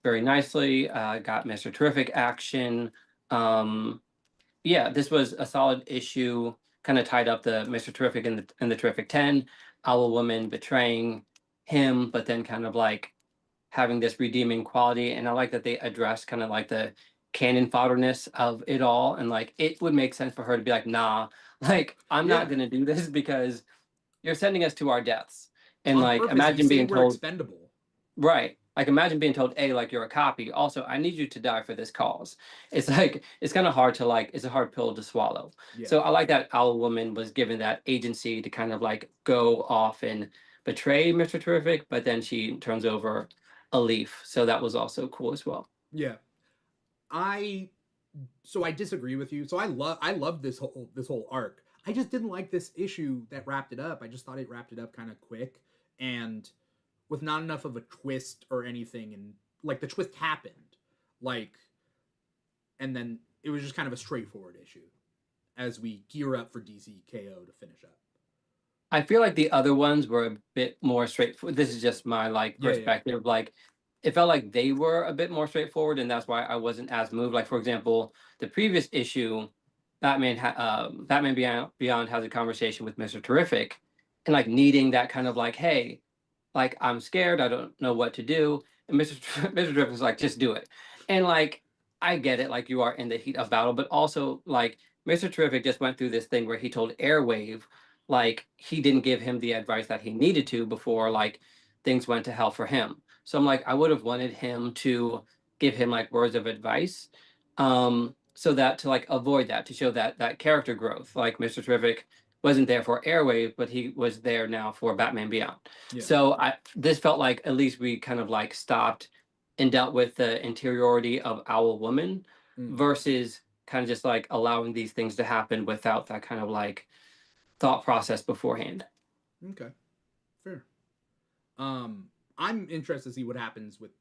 very nicely. Got Mr. Terrific action. Um, yeah, this was a solid issue. Kind of tied up the Mr. Terrific and the Terrific 10, Owl Woman betraying him, but then kind of like having this redeeming quality. And I like that they addressed kind of like the canon fodderness of it all. And like it would make sense for her to be like, nah, like I'm Yeah. not gonna do this because you're sending us to our deaths. And On like purpose, you imagine say being we're told, expendable. right. Like imagine being told, A, like you're a copy. Also, I need you to die for this cause. It's like it's kind of hard to like, it's a hard pill to swallow. Yeah. So I like that Owl Woman was given that agency to kind of like go off and betray Mr. Terrific, but then she turns over a leaf. So that was also cool as well. Yeah. I disagree with you. So I love this whole arc. I just didn't like this issue that wrapped it up. I just thought it wrapped it up kind of quick and with not enough of a twist or anything, and like the twist happened, like, and then it was just kind of a straightforward issue as we gear up for DCKO to finish up. I feel like the other ones were a bit more straightforward. This is just my like Yeah, yeah. perspective. Like it felt like they were a bit more straightforward, and that's why I wasn't as moved. Like for example, the previous issue, Batman Beyond has a conversation with Mr. Terrific, and like needing that kind of like, hey, like I'm scared, I don't know what to do, and Mr. Terrific is like, just do it, and like I get it, like you are in the heat of battle, but also like Mr. Terrific just went through this thing where he told Airwave like he didn't give him the advice that he needed to before like things went to hell for him. So I'm like, I would have wanted him to give him like words of advice, so that to like avoid that, to show that character growth. Like Mr. Terrific wasn't there for Airwave, but he was there now for Batman Beyond. Yeah. So this felt like at least we kind of like stopped and dealt with the interiority of Owl Woman versus kind of just like allowing these things to happen without that kind of like thought process beforehand. Okay, fair. I'm interested to see what happens with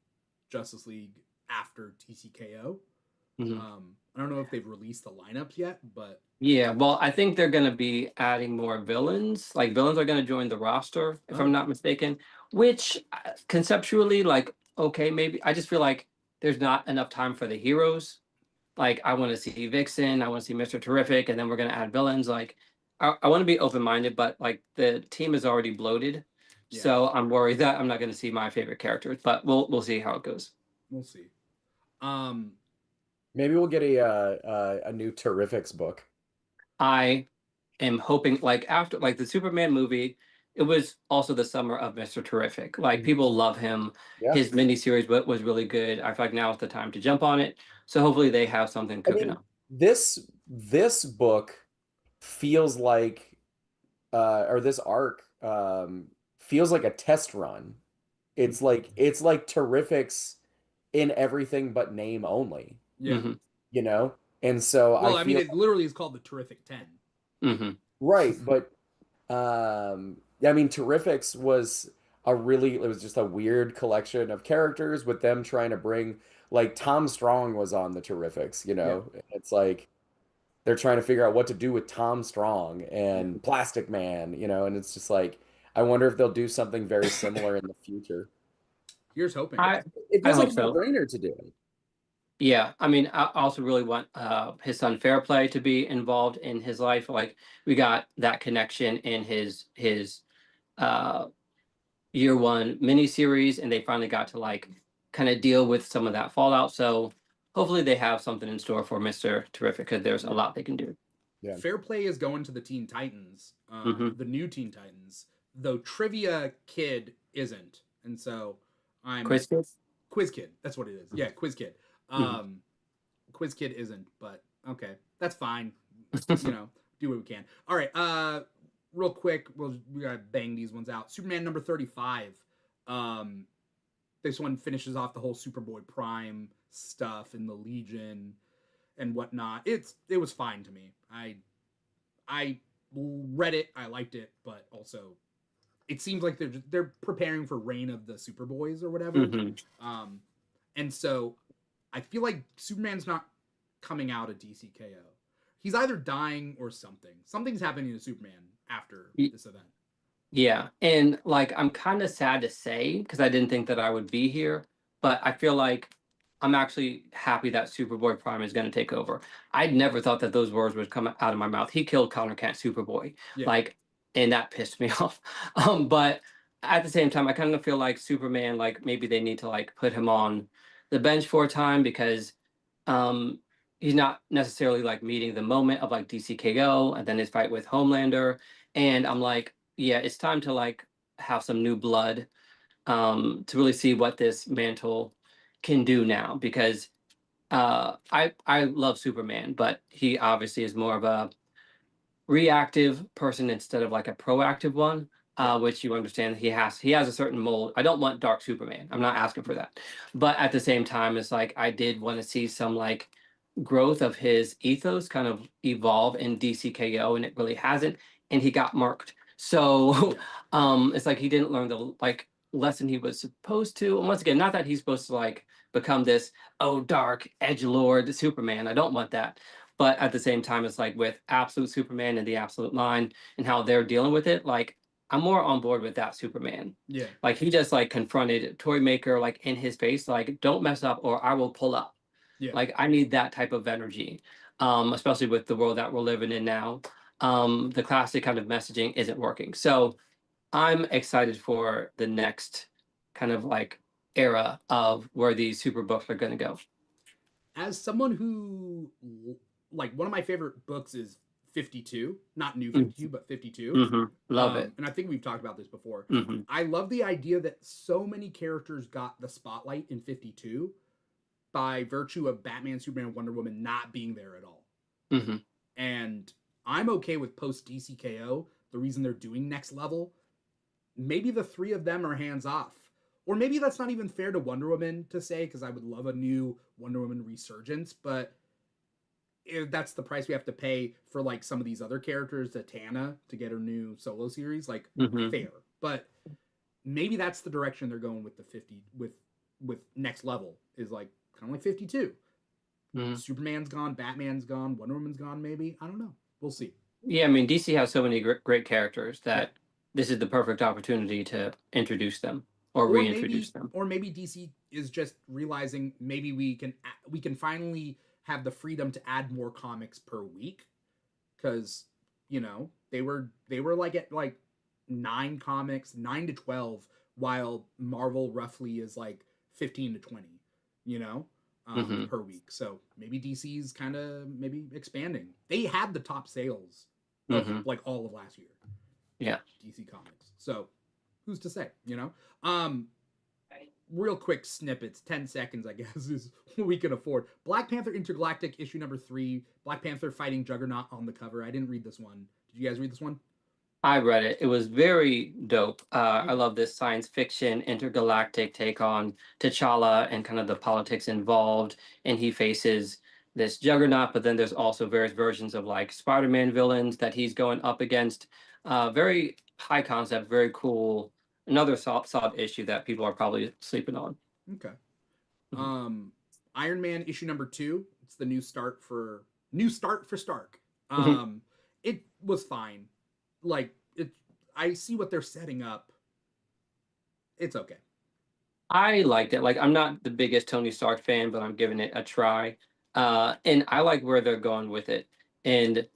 Justice League after TCKO. I don't know if they've released the lineup yet, but yeah, well, I think they're going to be adding more villains. Like villains are going to join the roster, if I'm not mistaken. Which conceptually, like, okay, maybe. I just feel like there's not enough time for the heroes. Like, I want to see Vixen, I want to see Mr. Terrific, and then we're going to add villains. Like, I want to be open minded, but like the team is already bloated, yeah, so I'm worried that I'm not going to see my favorite characters. But we'll see how it goes. we'll see. Maybe we'll get a new Terrifics book. I am hoping like after like the Superman movie, it was also the summer of Mr. Terrific. Like people love him. Yeah. His miniseries was really good. I feel like now is the time to jump on it. So hopefully they have something cooking up. This book feels like or this arc feels like a test run. It's like Terrifics in everything but name only. Yeah. Mm-hmm. You know? And so well, I mean, feel it literally is called the Terrific 10. Mm-hmm. right, but I mean Terrifics was it was just a weird collection of characters with them trying to bring like Tom Strong was on the Terrifics, you know? It's like they're trying to figure out what to do with Tom Strong and Plastic Man, you know, and it's just like I wonder if they'll do something very similar in the future. Here's hoping. It feels I like hope a so. no-brainer to do it. Yeah, I mean, I also really want his son Fairplay to be involved in his life. Like we got that connection in his uh, year one miniseries, and they finally got to like kind of deal with some of that fallout. So hopefully they have something in store for Mr. Terrific because there's a lot they can do. Yeah. Fair Play is going to the Teen Titans, the new Teen Titans, though Trivia Kid isn't, and so I'm Quiz Kid. That's what it is. Yeah, Quiz Kid. Quiz Kid isn't, but okay, that's fine. You know, do what we can. All right. Real quick, we gotta bang these ones out. Superman number 35. Um, this one finishes off the whole Superboy Prime stuff and the Legion and whatnot. It was fine to me. I read it, I liked it, but also it seems like they're preparing for Reign of the Superboys or whatever. And so I feel like Superman's not coming out of DCKO. He's either dying or something. Something's happening to Superman after this event. Yeah, and like I'm kind of sad to say because I didn't think that I would be here, but I feel like I'm actually happy that Superboy Prime is going to take over. I'd never thought that those words would come out of my mouth. He killed Connor Kent Superboy, like, and that pissed me off. But at the same time, I kind of feel like Superman, like maybe they need to like put him on the bench for a time because um he's not necessarily like meeting the moment of like DCKO and then his fight with Homelander. And I'm like, yeah, it's time to like have some new blood to really see what this mantle can do now because I love Superman, but he obviously is more of a reactive person instead of like a proactive one, which you understand he has a certain mold. I don't want Dark Superman. I'm not asking for that, but at the same time, it's like I did want to see some like growth of his ethos kind of evolve in DCKO, and it really hasn't. And he got marked, so it's like he didn't learn the like lesson he was supposed to. And once again, not that he's supposed to like become this dark edgelord Superman. I don't want that. But at the same time, it's like with Absolute Superman and the Absolute Line and how they're dealing with it, like I'm more on board with that Superman. Yeah. Like he just like confronted Toymaker like in his face, like don't mess up or I will pull up. Yeah. Like I need that type of energy, especially with the world that we're living in now. The classic kind of messaging isn't working. So I'm excited for the next kind of like era of where these super books are going to go. As someone who, like, one of my favorite books is 52, not New 52, but 52. Love it. And I think we've talked about this before. Mm-hmm. I love the idea that so many characters got the spotlight in 52 by virtue of Batman, Superman, and Wonder Woman not being there at all. Mm-hmm. And I'm okay with post DCKO, the reason they're doing Next Level. Maybe the three of them are hands off. Or maybe that's not even fair to Wonder Woman to say, because I would love a new Wonder Woman resurgence, but if that's the price we have to pay for like some of these other characters, Zatanna, to get her new solo series, like fair. But maybe that's the direction they're going with the 50 with Next Level, is like kind of like 52. Superman's gone, Batman's gone, Wonder Woman's gone, maybe. I don't know. We'll see. Yeah, I mean, DC has so many great characters that this is the perfect opportunity to introduce them or reintroduce them. Or maybe DC is just realizing maybe we can finally have the freedom to add more comics per week, because you know they were like at like 9 to 12, while Marvel roughly is like 15 to 20, per week. So maybe DC's kind of maybe expanding. They had the top sales of like all of last year. Yeah, DC Comics. So who's to say, Real quick snippets, 10 seconds, I guess, is what we can afford. Black Panther Intergalactic, issue number 3. Black Panther fighting Juggernaut on the cover. I didn't read this one. Did you guys read this one? I read it. It was very dope. I love this science fiction intergalactic take on T'Challa and kind of the politics involved. And he faces this Juggernaut, but then there's also various versions of like Spider-Man villains that he's going up against. Very high concept, very cool. Another solid issue that people are probably sleeping on. Okay. Iron Man issue number 2. It's the new start for Stark. It was fine. Like, I see what they're setting up. It's okay. I liked it. Like, I'm not the biggest Tony Stark fan, but I'm giving it a try. And I like where they're going with it and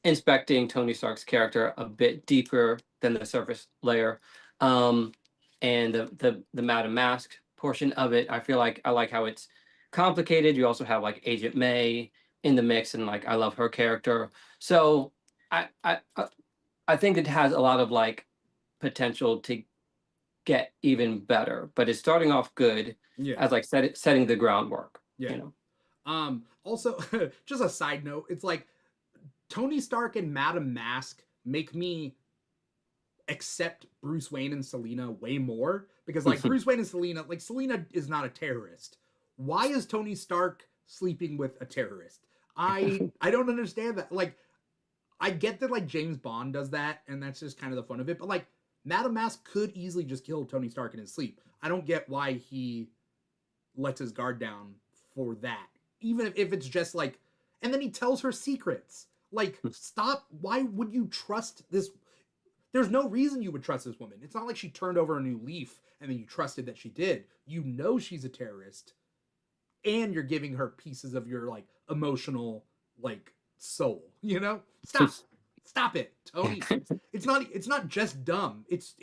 inspecting Tony Stark's character a bit deeper than the surface layer. And the Madam Mask portion of it, I feel like I like how it's complicated. You also have like Agent May in the mix, and like I love her character. So I think it has a lot of like potential to get even better, but it's starting off good as like setting the groundwork. Also, just a side note, it's like Tony Stark and Madam Mask make me accept Bruce Wayne and Selina way more, Because like Bruce Wayne and Selina, like Selina is not a terrorist. Why is Tony Stark sleeping with a terrorist? I don't understand that. Like, I get that like James Bond does that, and that's just kind of the fun of it. But like Madame Mask could easily just kill Tony Stark in his sleep. I don't get why he lets his guard down for that. Even if it's just like, and then he tells her secrets. Like, stop. Why would you trust this? There's no reason you would trust this woman. It's not like she turned over a new leaf and then you trusted that she did. You know she's a terrorist, and you're giving her pieces of your like emotional like soul. You know, stop it, Tony. It's not just dumb. It's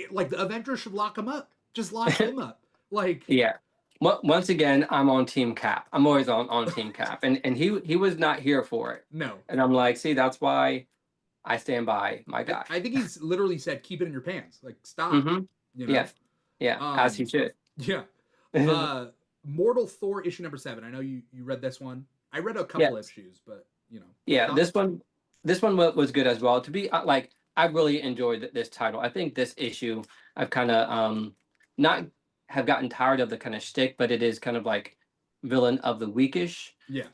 like the Avengers should lock him up. Just lock him up. Like, yeah. Once again, I'm on Team Cap. I'm always on Team Cap, and he was not here for it. No. And I'm like, see, that's why I stand by my guy. I think he's literally said, "Keep it in your pants." Like, stop. Mm-hmm. You know? Yeah, yeah, as he should. Yeah. Mortal Thor issue number 7. I know you read this one. I read a couple of issues, but you know. Yeah, this one was good as well. To be like, I really enjoyed this title. I think this issue I've kind of not have gotten tired of the kind of shtick, but it is kind of like villain of the weekish. Yeah.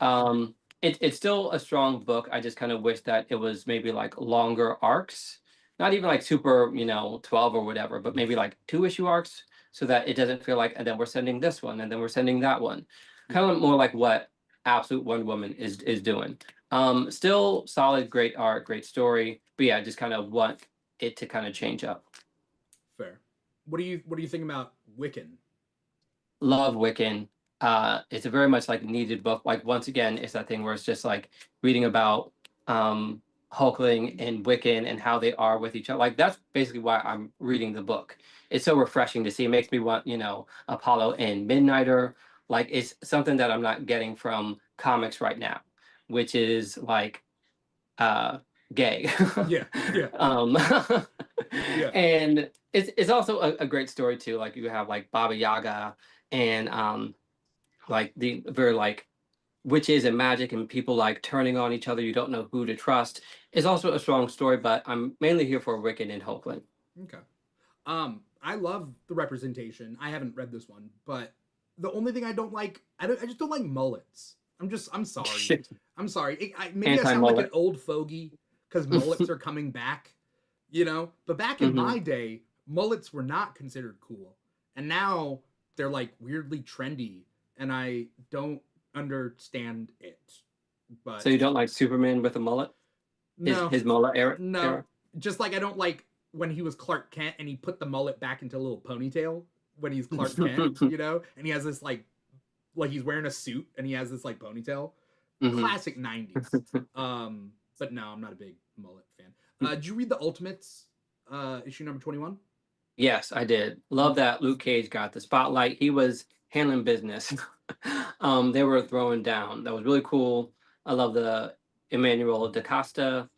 It's still a strong book. I just kind of wish that it was maybe like longer arcs, not even like super 12 or whatever, but maybe like 2-issue arcs, so that it doesn't feel like, and then we're sending this one, and then we're sending that one. Kind of more like what Absolute Wonder Woman is doing. Still solid, great art, great story, but yeah, I just kind of want it to kind of change up. Fair. What do you think about Wiccan? Love Wiccan. It's a very much like needed book. Like, once again, it's that thing where it's just like reading about Hulkling and Wiccan and how they are with each other. Like, that's basically why I'm reading the book. It's so refreshing to see. It makes me want, Apollo and Midnighter. Like, it's something that I'm not getting from comics right now, which is like gay. Yeah. Yeah. And it's also a great story too. Like, you have like Baba Yaga and like the very like witches and magic and people like turning on each other. You don't know who to trust. It's also a strong story, but I'm mainly here for Wiccan and Hulkling. Okay. I love the representation. I haven't read this one, but the only thing I don't like, I just don't like mullets. I'm sorry. I'm sorry. Maybe I sound like an old fogey because mullets are coming back, But back in my day, mullets were not considered cool, and now they're like weirdly trendy, and I don't understand it. But so you don't like Superman with a mullet? No, his mullet era? No, just like I don't like when he was Clark Kent and he put the mullet back into a little ponytail when he's Clark Kent, and he has this like he's wearing a suit and he has this like ponytail. Classic 90s. But no, I'm not a big mullet fan. Did you read the Ultimates issue number 21? Yes, I did. Love that Luke Cage got the spotlight. He was handling business. They were throwing down. That was really cool. I love the Emmanuel DaCosta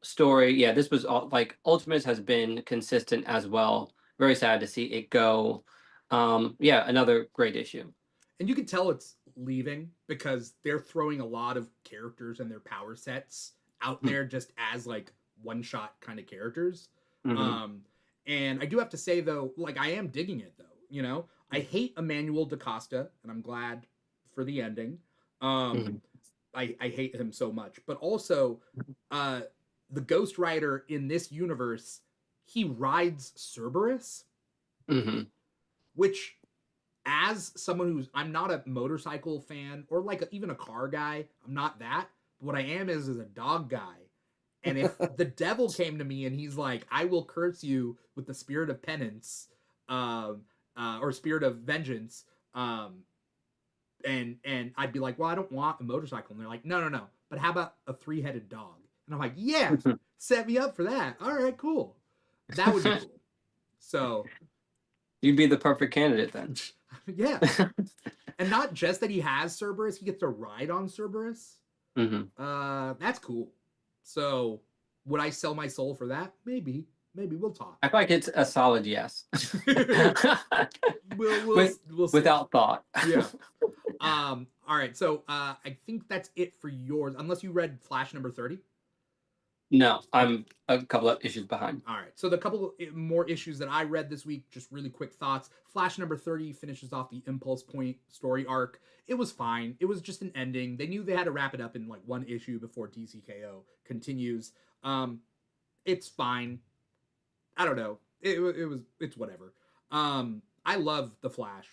story. Yeah, this was all, like, Ultimates has been consistent as well. Very sad to see it go. Yeah, another great issue. And you can tell it's leaving because they're throwing a lot of characters and their power sets out there just as like one-shot kind of characters. And I do have to say though, like, I am digging it though, I hate Emmanuel DaCosta and I'm glad for the ending. I hate him so much, but also the Ghost Rider in this universe, he rides Cerberus, which, as someone I'm not a motorcycle fan or like even a car guy, I'm not that. But what I am is a dog guy. And if the devil came to me and he's like, I will curse you with the spirit of penance, or spirit of vengeance, and I'd be like, well, I don't want a motorcycle. And they're like, no. But how about a 3-headed dog? And I'm like, yeah, set me up for that. All right, cool. That would be cool. So you'd be the perfect candidate then. Yeah. And not just that he has Cerberus, he gets to ride on Cerberus. That's cool. So would I sell my soul for that? Maybe we'll talk. I feel like it's a solid yes. we'll see. Without thought. Yeah. All right. So I think that's it for yours, unless you read Flash number 30. No, I'm a couple of issues behind. All right. So the couple more issues that I read this week, just really quick thoughts. Flash number 30 finishes off the Impulse Point story arc. It was fine. It was just an ending. They knew they had to wrap it up in like one issue before DCKO continues. It's fine. I don't know. It's whatever. I love the Flash.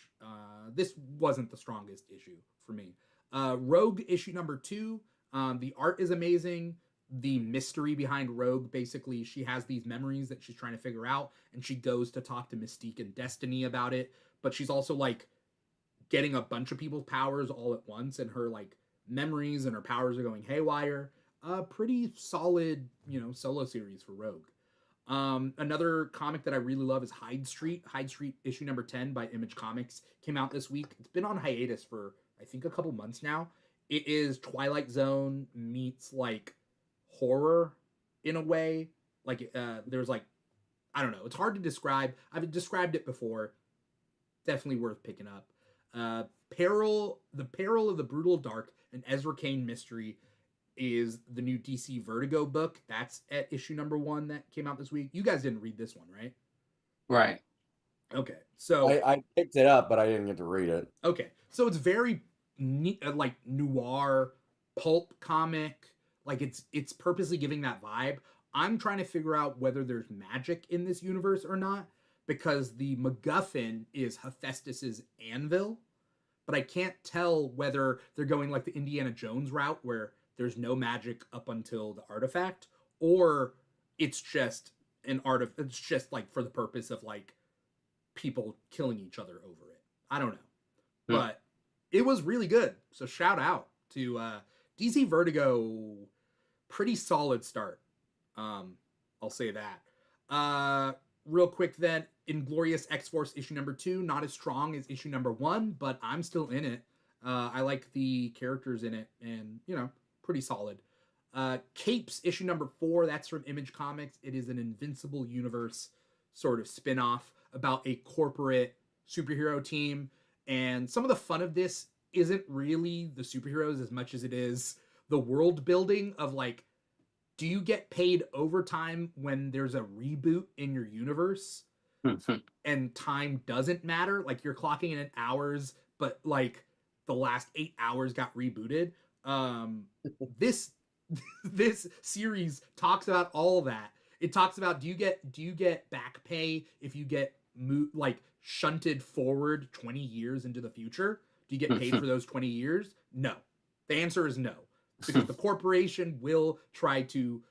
This wasn't the strongest issue for me. Rogue issue number 2. The art is amazing. The mystery behind Rogue, basically, she has these memories that she's trying to figure out, and she goes to talk to Mystique and Destiny about it. But she's also like getting a bunch of people's powers all at once, and her like memories and her powers are going haywire. Pretty solid, solo series for Rogue. Another comic that I really love is Hyde Street. Hyde Street issue number 10 by Image Comics came out this week. It's been on hiatus for, I think, a couple months now. It is Twilight Zone meets like horror in a way. Like there's like, I don't know. It's hard to describe. I've described it before. Definitely worth picking up. Peril, the Peril of the Brutal Dark, an Ezra Cain mystery, is the new DC Vertigo book. That's at issue number 1 that came out this week. You guys didn't read this one, right? Right. Okay. So I picked it up, but I didn't get to read it. Okay. So it's very like noir pulp comic. Like it's purposely giving that vibe. I'm trying to figure out whether there's magic in this universe or not, because the MacGuffin is Hephaestus's anvil, but I can't tell whether they're going like the Indiana Jones route where there's no magic up until the artifact, or it's just it's just like for the purpose of like people killing each other over it. I don't know. But it was really good. So shout out to DC Vertigo. Pretty solid start. I'll say that. Real quick then, Inglorious X-Force issue number 2, not as strong as issue number 1, but I'm still in it. I like the characters in it, and pretty solid. Capes issue number 4, that's from Image Comics. It is an Invincible Universe sort of spin-off about a corporate superhero team, and some of the fun of this isn't really the superheroes as much as it is the world building of like, do you get paid overtime when there's a reboot in your universe and time doesn't matter? Like you're clocking in hours, but like the last 8 hours got rebooted. This series talks about all that. It talks about do you get back pay if you get shunted forward 20 years into the future? Do you get paid for those 20 years? No. The answer is no. Because the corporation will try to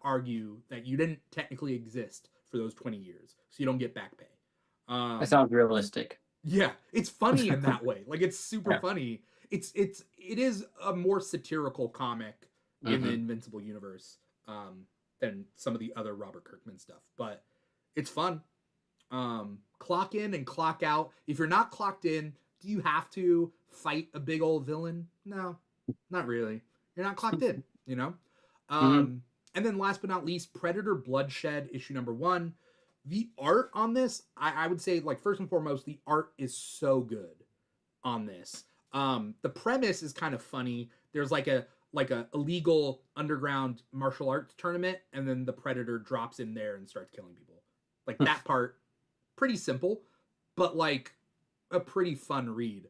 argue that you didn't technically exist for those 20 years, so you don't get back pay. That sounds realistic. Yeah, it's funny in that way. Like it's super funny. It is a more satirical comic in the Invincible universe than some of the other Robert Kirkman stuff, but it's fun. Clock in and clock out. If you're not clocked in, do you have to fight a big old villain? No. Not really. You're not clocked in, And then last but not least, Predator Bloodshed issue number 1. The art on this, I would say, like, first and foremost, the art is so good on this. The premise is kind of funny. There's like a illegal underground martial arts tournament, and then the Predator drops in there and starts killing people. Like that part, pretty simple, but like a pretty fun read.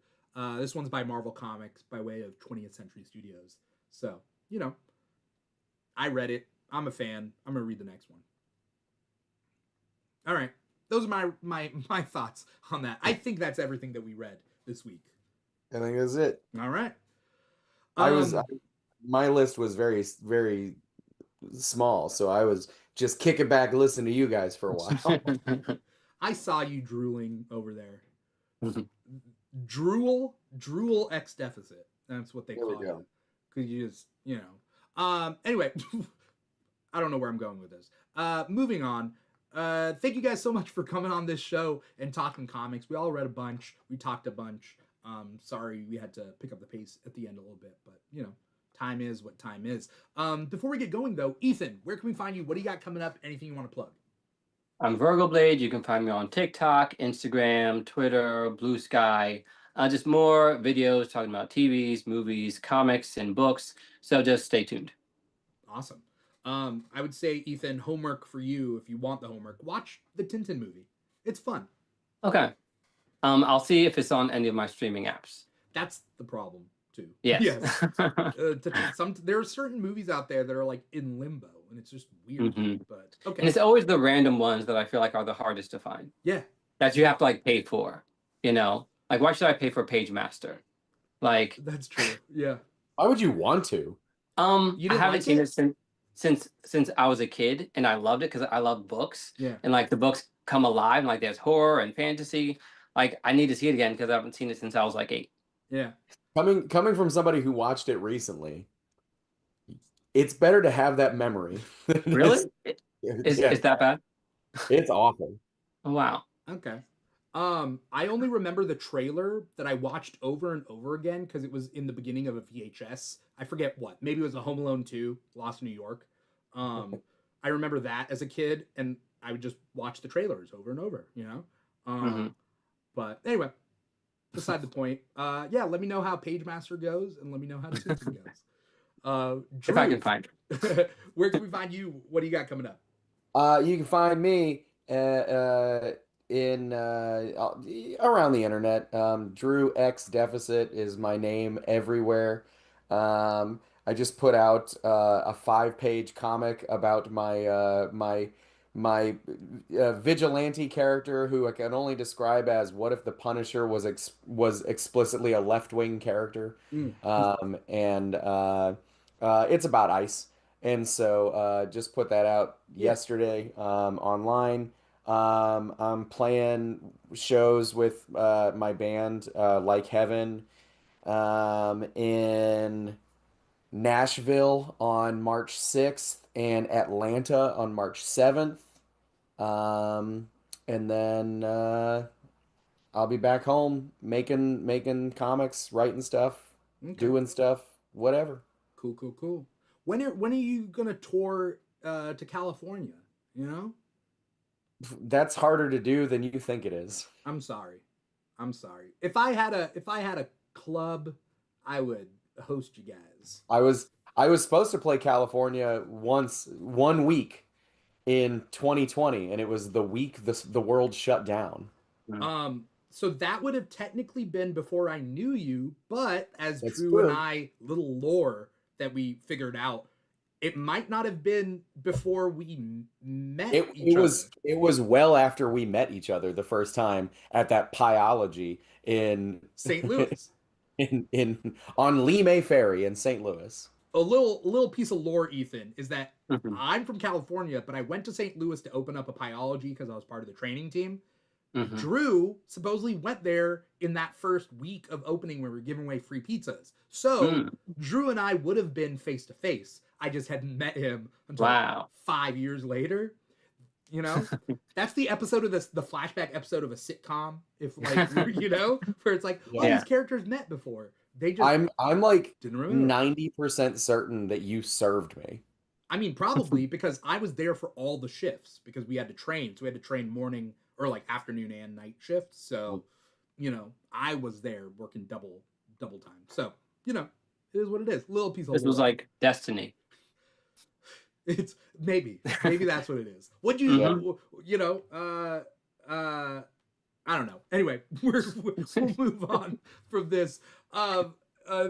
This one's by Marvel Comics by way of 20th Century Studios. So, I read it. I'm a fan. I'm going to read the next one. All right. Those are my thoughts on that. I think that's everything that we read this week. I think that's it. All right. My list was very, very small, so I was just kicking back, listening to you guys for a while. I saw you drooling over there. Drool X deficit. That's what they call it. Because you just, Anyway, I don't know where I'm going with this. Moving on. Thank you guys so much for coming on this show and talking comics. We all read a bunch. We talked a bunch. Sorry we had to pick up the pace at the end a little bit, but time is what time is. Before we get going though, Ethan, where can we find you? What do you got coming up? Anything you want to plug? I'm Virgo Blade. You can find me on TikTok, Instagram, Twitter, Blue Sky. Just more videos talking about TVs, movies, comics, and books. So just stay tuned. Awesome. I would say, Ethan, homework for you, if you want the homework, watch the Tintin movie. It's fun. Okay. I'll see if it's on any of my streaming apps. That's the problem too. Yes. Yes. There are certain movies out there that are like in limbo, and it's just weird. But okay. And it's always the random ones that I feel like are the hardest to find. Yeah. That you have to like pay for. You know, like why should I pay for Page Master? Like that's true. Yeah. Why would you want to? I haven't seen it since I was a kid, and I loved it because I love books. Yeah. And like the books come alive, and like there's horror and fantasy. Like I need to see it again because I haven't seen it since I was like 8. Yeah. Coming from somebody who watched it recently, it's better to have that memory. Really? Is that bad? It's awful. Oh, wow. Okay. I only remember the trailer that I watched over and over again because it was in the beginning of a VHS. I forget what. Maybe it was a Home Alone 2, Lost in New York. I remember that as a kid, and I would just watch the trailers over and over, you know? But anyway, beside the point. Yeah, let me know how Page Master goes, and let me know how Tintin goes. Drew, If I can find it. Where can we find you? What do you got coming up? You can find me in around the internet. Drew X Deficit is my name everywhere. I just put out a 5-page comic about my vigilante character who I can only describe as what if the Punisher was explicitly a left-wing character. And it's about ICE. And so just put that out yesterday online. I'm playing shows with my band Like Heaven in Nashville on March 6th and Atlanta on March 7th. And then I'll be back home making comics, writing stuff, doing stuff, whatever. Cool. When are you gonna tour to California? You know? That's harder to do than you think it is. I'm sorry. If I had a club, I would host you guys. I was supposed to play California one week in 2020, and it was the week the world shut down. So that would have technically been before I knew you, but as That's Drew true. and I, little lore that we figured out, it might not have been before we met each other. It was well after we met each other the first time at that Pyology in St. Louis. in on Lee May Ferry in St. Louis. A little piece of lore, Ethan, is that I'm from California, but I went to St. Louis to open up a Pyology because I was part of the training team. Drew supposedly went there in that first week of opening where we were giving away free pizzas. So Drew and I would have been face to face. I just hadn't met him until 5 years later. You know, that's the episode of the flashback episode of a sitcom. If like you know, where it's like, oh, these characters met before. They just I'm like didn't remember. 90% certain that you served me. I mean, probably because I was there for all the shifts because we had to train. So we had to train morning or like afternoon and night shifts. So, you know, I was there working double time. So, you know, it is what it is. Little piece of This was like destiny. It's maybe that's what it is. What you you know, I don't know. Anyway, we'll move on from this.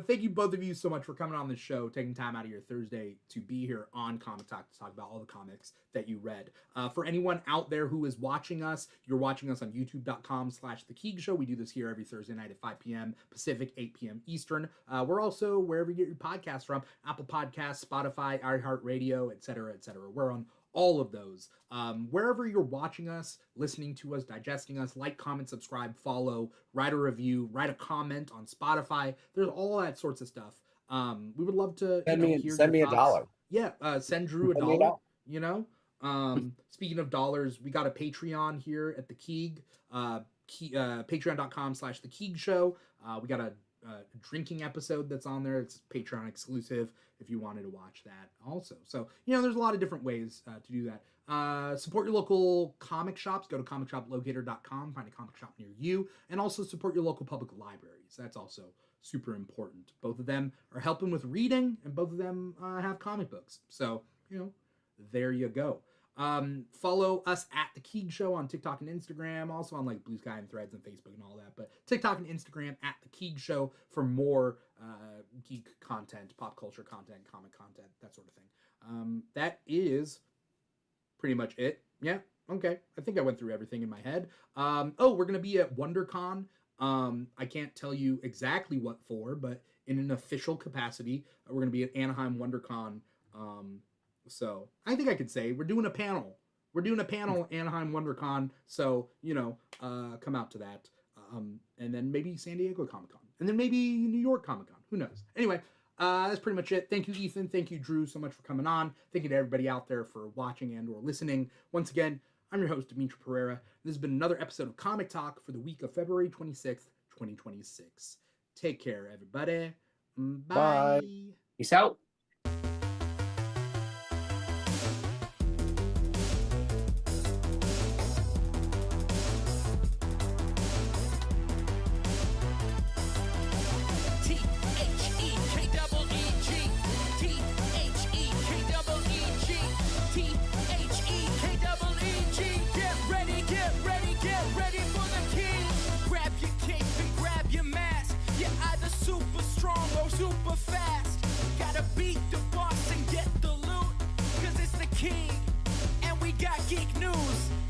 Thank you both of you so much for coming on the show, taking time out of your Thursday to be here on Comic Talk to talk about all the comics that you read. For anyone out there who is watching us, you're watching us on youtube.com/The Keeg Show. We do this here every Thursday night at 5 p.m. Pacific, 8 p.m. Eastern. We're also wherever you get your podcasts from, Apple Podcasts, Spotify, iHeartRadio, etc., etc. We're on all of those. Wherever you're watching us, listening to us, digesting us, like, comment, subscribe, follow, write a review, write a comment on Spotify. There's all that sorts of stuff. We would love to Send me hear $1. Yeah, send Drew a dollar. You know, speaking of dollars, we got a Patreon here at the Keeg. Patreon.com/The Keeg Show. We got a drinking episode that's on there. It's Patreon exclusive if you wanted to watch that also. So, you know, there's a lot of different ways to do that. Support your local comic shops. Go to comicshoplocator.com, find a comic shop near you, and also support your local public libraries. That's also super important. Both of them are helping with reading, and both of them have comic books. So, there you go. Follow us at The Keeg Show on TikTok and Instagram, also on like Blue Sky and Threads and Facebook and all that. But TikTok and Instagram at The Keeg Show for more geek content, pop culture content, comic content, that sort of thing. That is pretty much it. Yeah, okay. I think I went through everything in my head. We're going to be at WonderCon. I can't tell you exactly what for, but in an official capacity, we're going to be at Anaheim WonderCon. So I think I could say we're doing a panel. We're doing a panel at Anaheim WonderCon. So, come out to that. And then maybe San Diego Comic-Con. And then maybe New York Comic-Con. Who knows? Anyway, that's pretty much it. Thank you, Ethan. Thank you, Drew, so much for coming on. Thank you to everybody out there for watching and or listening. Once again, I'm your host, Dimithri Perera. This has been another episode of Comic Talk for the week of February 26th, 2026. Take care, everybody. Bye. Peace out.